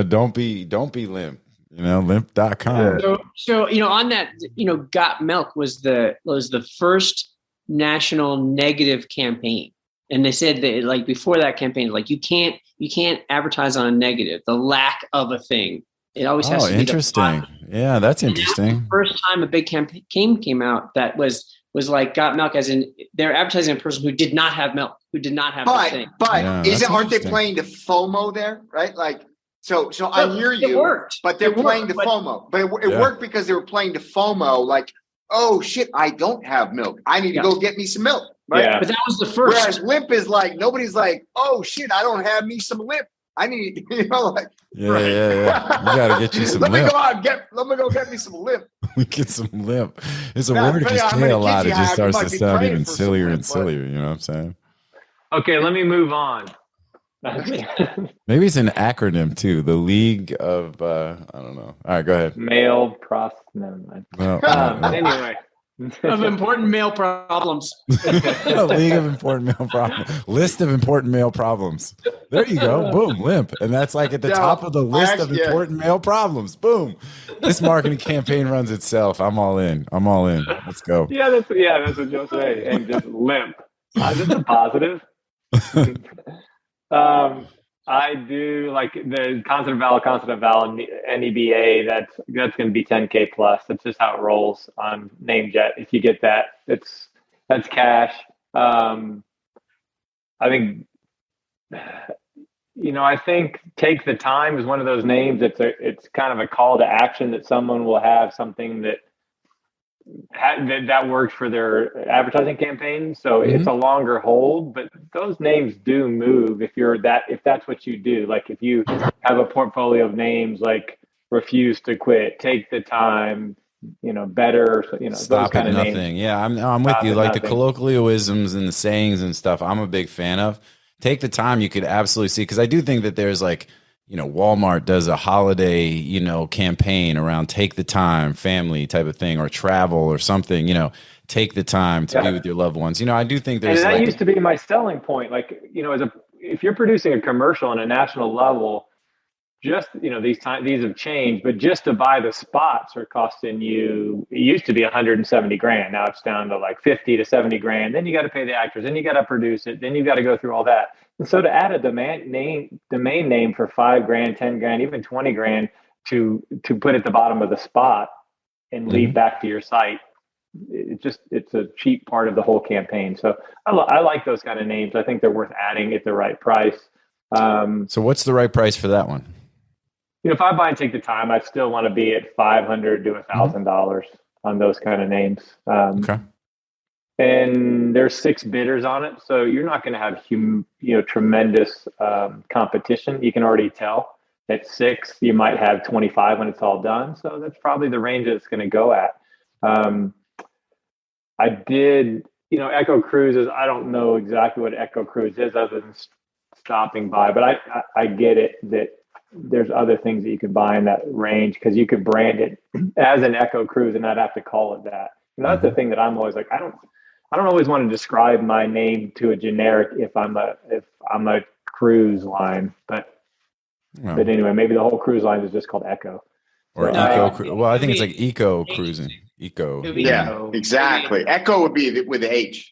Don't be limp. Limp.com. So on that, Got Milk was the first national negative campaign, and they said that like before that campaign, like you can't advertise on a negative, the lack of a thing. It always has to be interesting. Yeah, that's interesting. The first time a big campaign came out that was like Got Milk, as in they're advertising a person who did not have milk, who did not have the thing. But aren't they playing the FOMO there, right? Like, so I hear you. It worked. But they're playing the FOMO. But it worked because they were playing the FOMO. Like, oh shit, I don't have milk. I need to go get me some milk. Right. Yeah. But that was the first. Whereas limp is like nobody's like, oh shit, I don't have me some limp. I need, like. Yeah. You gotta get you some let limp. Let me go get me some limp. Get some limp. It's a word if you say a lot, it just starts to sound even sillier and sillier. You know what I'm saying? Okay, let me move on. Maybe it's an acronym too. The League of I don't know. All right, go ahead. Male prosthetic. Anyway. Of important male problems. League of important male problems. List of important male problems. There you go. Boom, limp. And that's like at the top of the list of important male problems. Boom. This marketing campaign runs itself. I'm all in. Let's go. Yeah, that's what Joe say. And just limp. Just a positive. I do like the constant vowel, NEBA. That's going to be 10K plus. That's just how it rolls on NameJet. If you get that, that's cash. I think, I think Take the Time is one of those names. It's kind of a call to action that someone will have something that works for their advertising campaign. So it's a longer hold, but those names do move if that's what you do. Like if you have a portfolio of names like Refuse to Quit, Take the Time, Better, Stop those kind at of nothing. names. Yeah, I'm with you. Like nothing. the colloquialisms and the sayings and stuff, I'm a big fan of. Take the Time, you could absolutely see, because I do think that there's like Walmart does a holiday, campaign around take the time, family type of thing, or travel or something, take the time to be with your loved ones. I do think there's and that used to be my selling point. Like, if you're producing a commercial on a national level, just, these have changed, but just to buy the spots are costing you, it used to be 170 grand. Now it's down to like 50 to 70 grand. Then you got to pay the actors, then you got to produce it. Then you got to go through all that. And so to add a domain name for 5 grand, 10 grand, even 20 grand to put at the bottom of the spot and lead back to your site, it's a cheap part of the whole campaign. So I like those kind of names. I think they're worth adding at the right price. So what's the right price for that one? If I buy and take the time, I still want to be at $500 to $1,000 on those kind of names. Okay. And there's 6 bidders on it, so you're not going to have tremendous competition. You can already tell at 6, you might have 25 when it's all done. So that's probably the range that it's going to go at. I did, Echo Cruises. I don't know exactly what Echo Cruise is other than stopping by, but I get it that there's other things that you can buy in that range because you could brand it as an Echo Cruise and not have to call it that. And that's the thing that I'm always like, I don't always want to describe my name to a generic if I'm a cruise line, but anyway, maybe the whole cruise line is just called Echo. Or eco. Well, I think it's like eco cruising. Eco. Yeah, exactly. Echo would be with the H.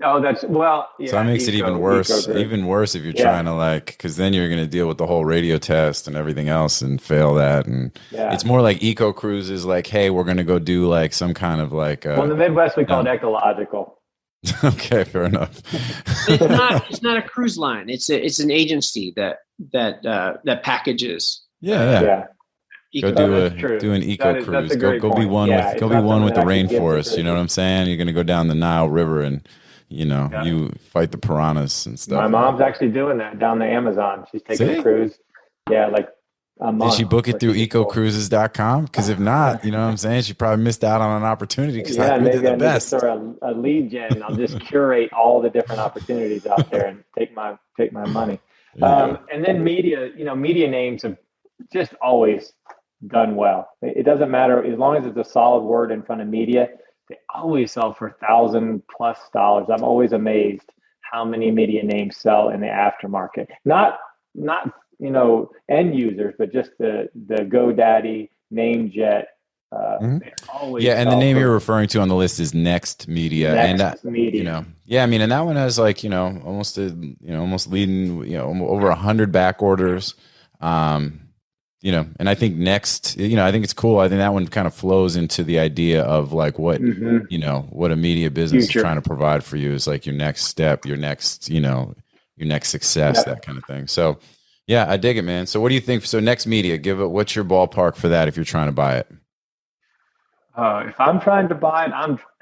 Oh, that's yeah. So that makes it even worse. Even worse if you're trying to because then you're going to deal with the whole radio test and everything else and fail that. And it's more like eco cruises. Like, hey, we're going to go do like some kind of like. Well, in the Midwest, we call it ecological. Okay, fair enough. It's not a cruise line. It's an agency that packages. Yeah. Go do an eco cruise. Go be one with the rainforest. You know what I'm saying? You're going to go down the Nile River and. You fight the piranhas and stuff. My mom's actually doing that down the Amazon. She's taking a cruise. Yeah, like a month. Did she book it through ecocruises.com? Because if not, you know what I'm saying? She probably missed out on an opportunity because maybe the I best. Need to start a lead gen. I'll just curate all the different opportunities out there and take my money. And then media names have just always done well. It doesn't matter as long as it's a solid word in front of media. They always sell for $1,000+ I'm always amazed how many media names sell in the aftermarket. Not end users, but just the GoDaddy, NameJet. And the name you're referring to on the list is Next Media. Media. And that one has almost leading over 100 back orders. And I think Next, I think it's cool. I think that one kind of flows into the idea of like what, what a media business is trying to provide for you is like your next step, your next success, that kind of thing. So yeah, I dig it, man. So what do you think? So Next Media, what's your ballpark for that if you're trying to buy it? If I'm trying to buy it,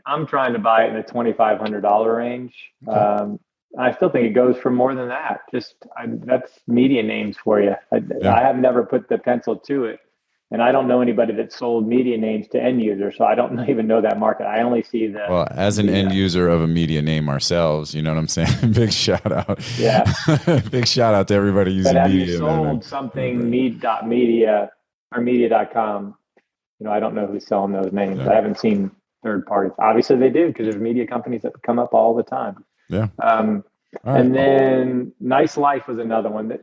I'm trying to buy it in the $2,500 range. Okay. I still think it goes for more than that. That's media names for you. I have never put the pencil to it, and I don't know anybody that sold media names to end users, so I don't even know that market. I only see as an end user of a media name ourselves, you know what I'm saying? Big shout out. Yeah. Big shout out to everybody using media. But have you sold something media or media.com? I don't know who's selling those names. I haven't seen third parties. Obviously they do because there's media companies that come up all the time. Yeah. And then Nice Life was another one that,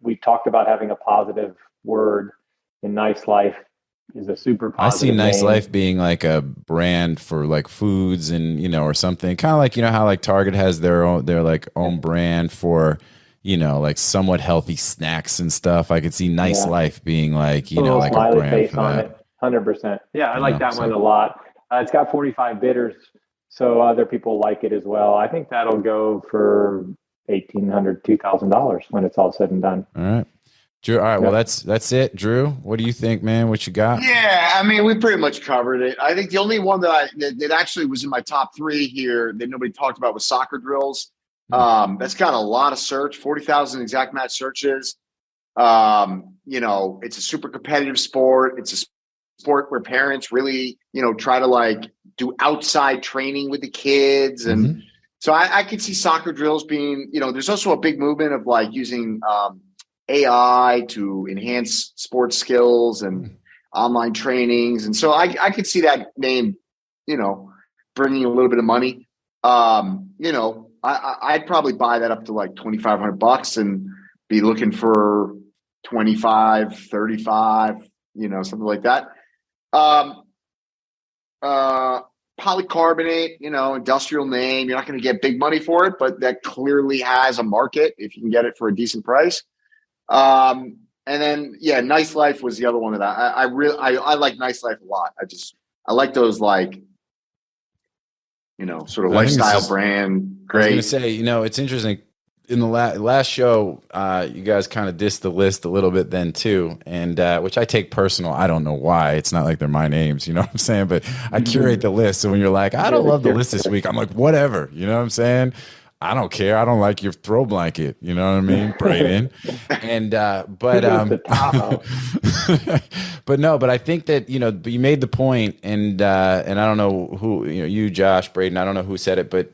we talked about having a positive word, and Nice Life is a super positive. I see Nice name. Life being like a brand for like foods and, or something kind of like, how like Target has their own brand for, like somewhat healthy snacks and stuff. I could see Nice Life being like, like a brand for that. 100%. Yeah. I like that one a lot. It's got 45 bidders. So other people like it as well. I think that'll go for $1,800, $2,000 when it's all said and done. All right, Drew. All right, well that's it, Drew. What do you think, man? What you got? Yeah, I mean, we pretty much covered it. I think the only one that actually was in my top 3 here that nobody talked about was soccer drills. That's got a lot of search, 40,000 exact match searches. It's a super competitive sport. It's a sport where parents really, try to do outside training with the kids. And so I could see soccer drills being, there's also a big movement of using AI to enhance sports skills and online trainings. And so I could see that name, bringing a little bit of money. I'd probably buy that up to like $2,500 and be looking for 25, 35, something like that. Polycarbonate, industrial name. You're not going to get big money for it, but that clearly has a market if you can get it for a decent price. And then, Nice Life was the other one of that. I like Nice Life a lot. I like those sort of lifestyle brand. Great. I was going to say, it's interesting. In the last show, you guys kind of dissed the list a little bit then too, and which I take personal. I don't know why. It's not like they're my names, you know what I'm saying? But I curate the list. So when you're like, I don't love the list this week, I'm like, whatever. You know what I'm saying? I don't care. I don't like your throw blanket. You know what I mean, Braden? And but I think that you made the point, and I don't know who you, Josh, Braden. I don't know who said it, but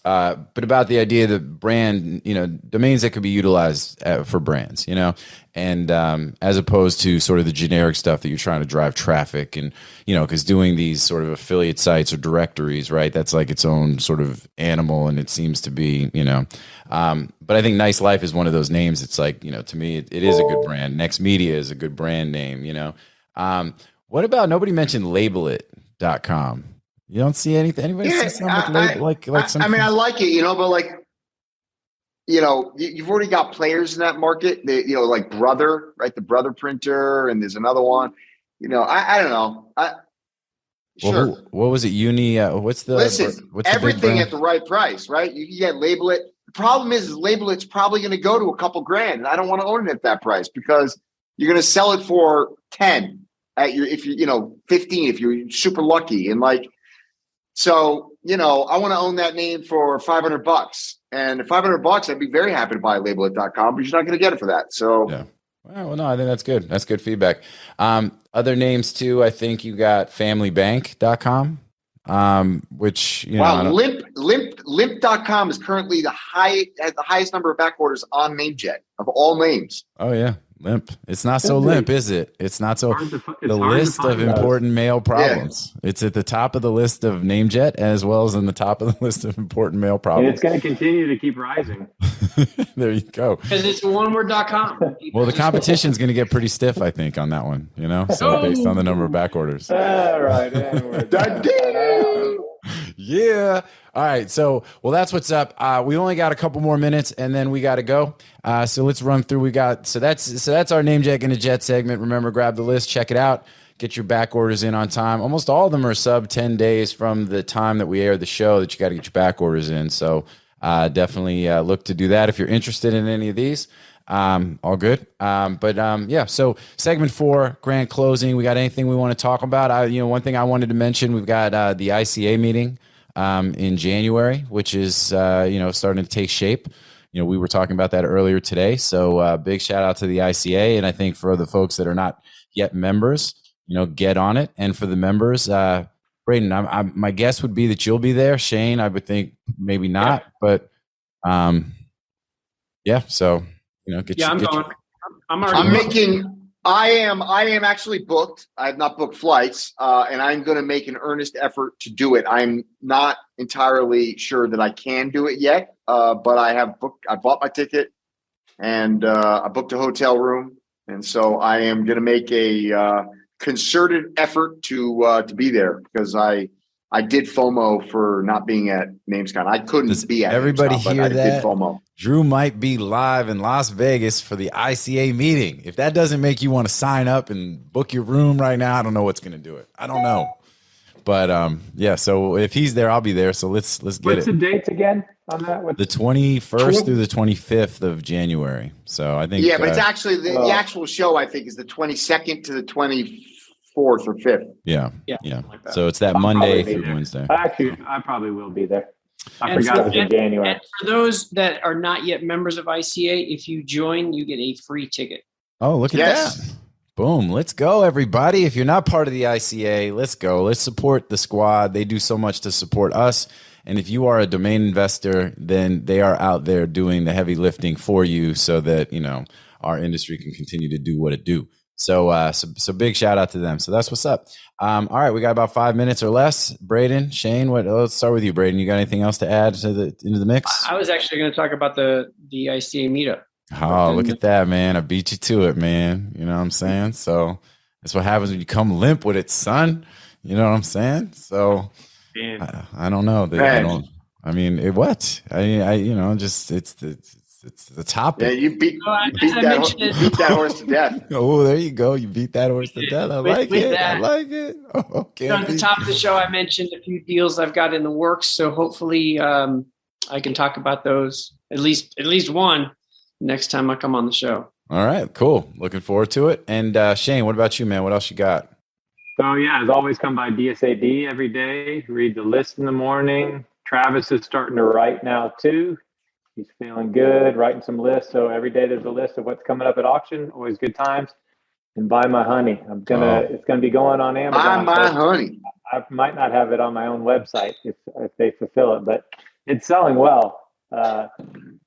but about the idea that brand, domains that could be utilized for brands, and as opposed to sort of the generic stuff that you're trying to drive traffic and, because doing these sort of affiliate sites or directories, right, that's like its own sort of animal, and it seems to be, but I think Nice Life is one of those names. It's like, to me, it is a good brand. Next Media is a good brand name, What about, nobody mentioned labelit.com. You don't see anything? Anybody see something like some? I mean, I like it, but you've already got players in that market. Like Brother, right? The Brother printer, and there's another one. I don't know. Sure. What was it? What's everything at the right price, right? You can get Labelit. The problem is Labelit's probably going to go to a couple grand, and I don't want to own it at that price because you're going to sell it for 10 if you 15 if you're super lucky, and So, I want to own that name for $500, and at $500, I'd be very happy to buy labelit.com, but you're not going to get it for that. So, yeah. Well, no, I think that's good. That's good feedback. Other names too. I think you got familybank.com, which, limp.com is currently the highest number of back orders on NameJet of all names. Oh yeah. Limp. It's not so limp, is it? It's not so. The list of important mail problems. Yeah. It's at the top of the list of NameJet, as well as in the top of the list of important mail problems. And it's going to continue to keep rising. There you go. Because it's oneword.com. Well, the competition is going to get pretty stiff, I think, on that one. So based on the number of back orders. All right. Yeah. All right. So, that's what's up. We only got a couple more minutes, and then we got to go. So let's run through. That's our NameJetGonnaJet segment. Remember, grab the list, check it out, get your back orders in on time. Almost all of them are sub 10 days from the time that we air the show that you got to get your back orders in. So definitely look to do that if you're interested in any of these. All good. So segment 4, grand closing. We got anything we want to talk about? One thing I wanted to mention, we've got the ICA meeting in January, which is starting to take shape. We were talking about that earlier today. So big shout out to the ICA, and I think for the folks that are not yet members, get on it. And for the members, Braden, my guess would be that you'll be there. Shane, I would think maybe not, but So. I'm going. I am actually booked. I have not booked flights, and I'm going to make an earnest effort to do it. I'm not entirely sure that I can do it yet, but I have booked. I bought my ticket, and I booked a hotel room, and so I am going to make a concerted effort to be there because I did FOMO for not being at NamesCon. I couldn't be at everybody NamesCon, hear but that? I did FOMO. Drew might be live in Las Vegas for the ICA meeting. If that doesn't make you want to sign up and book your room right now, I don't know what's going to do it. I don't know. But so if he's there, I'll be there. So let's get it. What's the dates again on that? The 21st through the 25th of January. So I think but it's actually the actual show, I think, is the 22nd to the 24th or 5th. Yeah. Like that. So it's that Monday through Wednesday. Actually, I probably will be there. I forgot it was in January. And for those that are not yet members of ICA, if you join, you get a free ticket. Oh, look at that. Boom. Let's go, everybody. If you're not part of the ICA, let's go. Let's support the squad. They do so much to support us And if you are a domain investor, then they are out there doing the heavy lifting for you so that, our industry can continue to do what it do. So, so big shout out to them. So that's what's up. All right, we got about 5 minutes or less. Braden, Shane, let's start with you, Braden. You got anything else to add into the mix? I was actually going to talk about the ICA meetup. Oh, look at that, man. I beat you to it, man. You know what I'm saying? So that's what happens when you come limp with it, son. You know what I'm saying? So I don't know. What? It's the topic. Yeah, you beat that horse to death. Oh, there you go. You beat that horse to death. I like it. Oh, okay. At the top of the show, I mentioned a few deals I've got in the works. So hopefully I can talk about those, at least one, next time I come on the show. All right, cool. Looking forward to it. And Shane, what about you, man? What else you got? So yeah, as always, come by DSAD every day. Read the list in the morning. Travis is starting to write now too. He's feeling good, writing some lists. So every day there's a list of what's coming up at auction. Always good times. And buy my honey. It's gonna be going on Amazon. Buy my honey. I might not have it on my own website if they fulfill it, but it's selling well.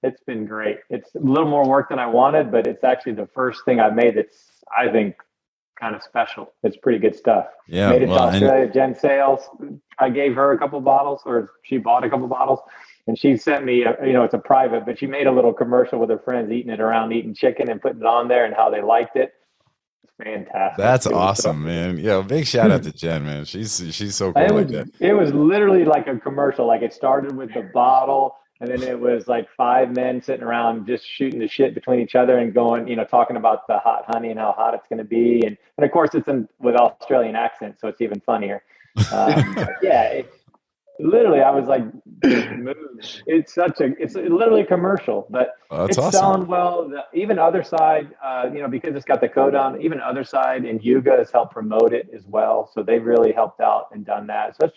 It's been great. It's a little more work than I wanted, but it's actually the first thing I've made that's, I think, kind of special. It's pretty good stuff. Yeah. Made it to Australia. Jen Sales. I gave her a couple bottles, or she bought a couple bottles, and she sent me, it's a private, but she made a little commercial with her friends eating chicken and putting it on there and how they liked it. It's fantastic. That's awesome, man. Yeah. Big shout out to Jen, man. She's so cool like that. It was literally like a commercial. Like it started with the bottle, and then it was like 5 men sitting around just shooting the shit between each other and going, talking about the hot honey and how hot it's going to be. And of course it's with Australian accent, so it's even funnier. Literally, I was like, it's literally a commercial, but it's awesome. Selling well. Even Other Side, because it's got the code on, even Other Side and Yuga has helped promote it as well. So they've really helped out and done that. So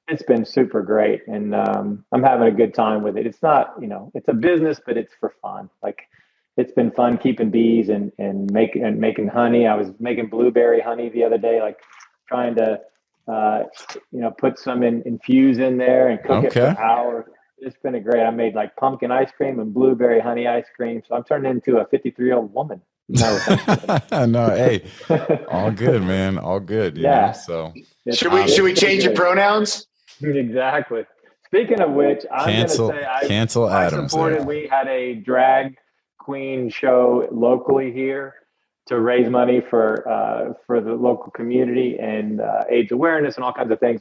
it's been super great. And I'm having a good time with it. It's not, it's a business, but it's for fun. Like it's been fun keeping bees and making honey. I was making blueberry honey the other day, like trying to, put some infuse in there and cook it for hours. It's been great. I made like pumpkin ice cream and blueberry honey ice cream. So I'm turning into a 53-year-old woman. No, hey, all good, man. All good. Yeah. So should we change your pronouns? Exactly. Speaking of which, I'm going to say I supported. We had a drag queen show locally here to raise money for the local community and AIDS awareness and all kinds of things.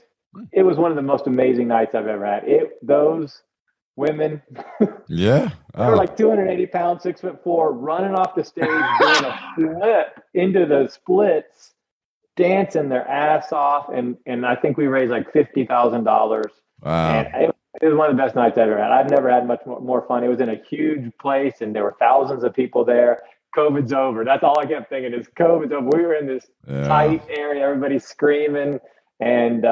It was one of the most amazing nights I've ever had. Those women, they were like 280 pounds, 6'4", running off the stage, doing a flip into the splits, dancing their ass off, and I think we raised like $50,000. Wow! And it was one of the best nights I've ever had. I've never had much more fun. It was in a huge place, and there were thousands of people there. COVID's over. That's all I kept thinking is COVID's over. We were in this tight area, everybody's screaming, and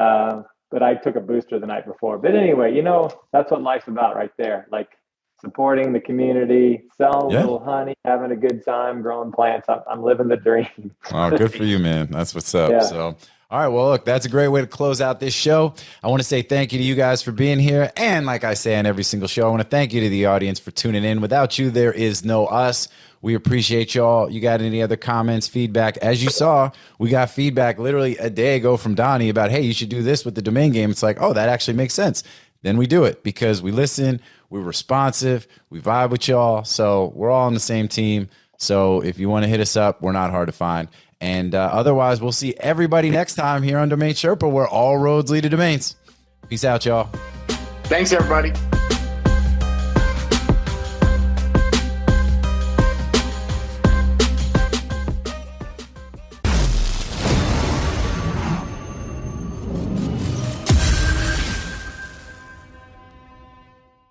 but I took a booster the night before. But anyway, that's what life's about right there. Like supporting the community, selling a little honey, having a good time, growing plants. I'm living the dream. Oh, good for you, man. That's what's up. Yeah. So, all right. Well, look, that's a great way to close out this show. I want to say thank you to you guys for being here. And like I say on every single show, I want to thank you to the audience for tuning in. Without you, there is no us. We appreciate y'all. You got any other comments, feedback? As you saw, we got feedback literally a day ago from Donnie about, hey, you should do this with the domain game. It's like, oh, that actually makes sense. Then we do it because we listen, we're responsive, we vibe with y'all. So we're all on the same team. So if you want to hit us up, we're not hard to find. And otherwise, we'll see everybody next time here on Domain Sherpa, where all roads lead to domains. Peace out, y'all. Thanks, everybody.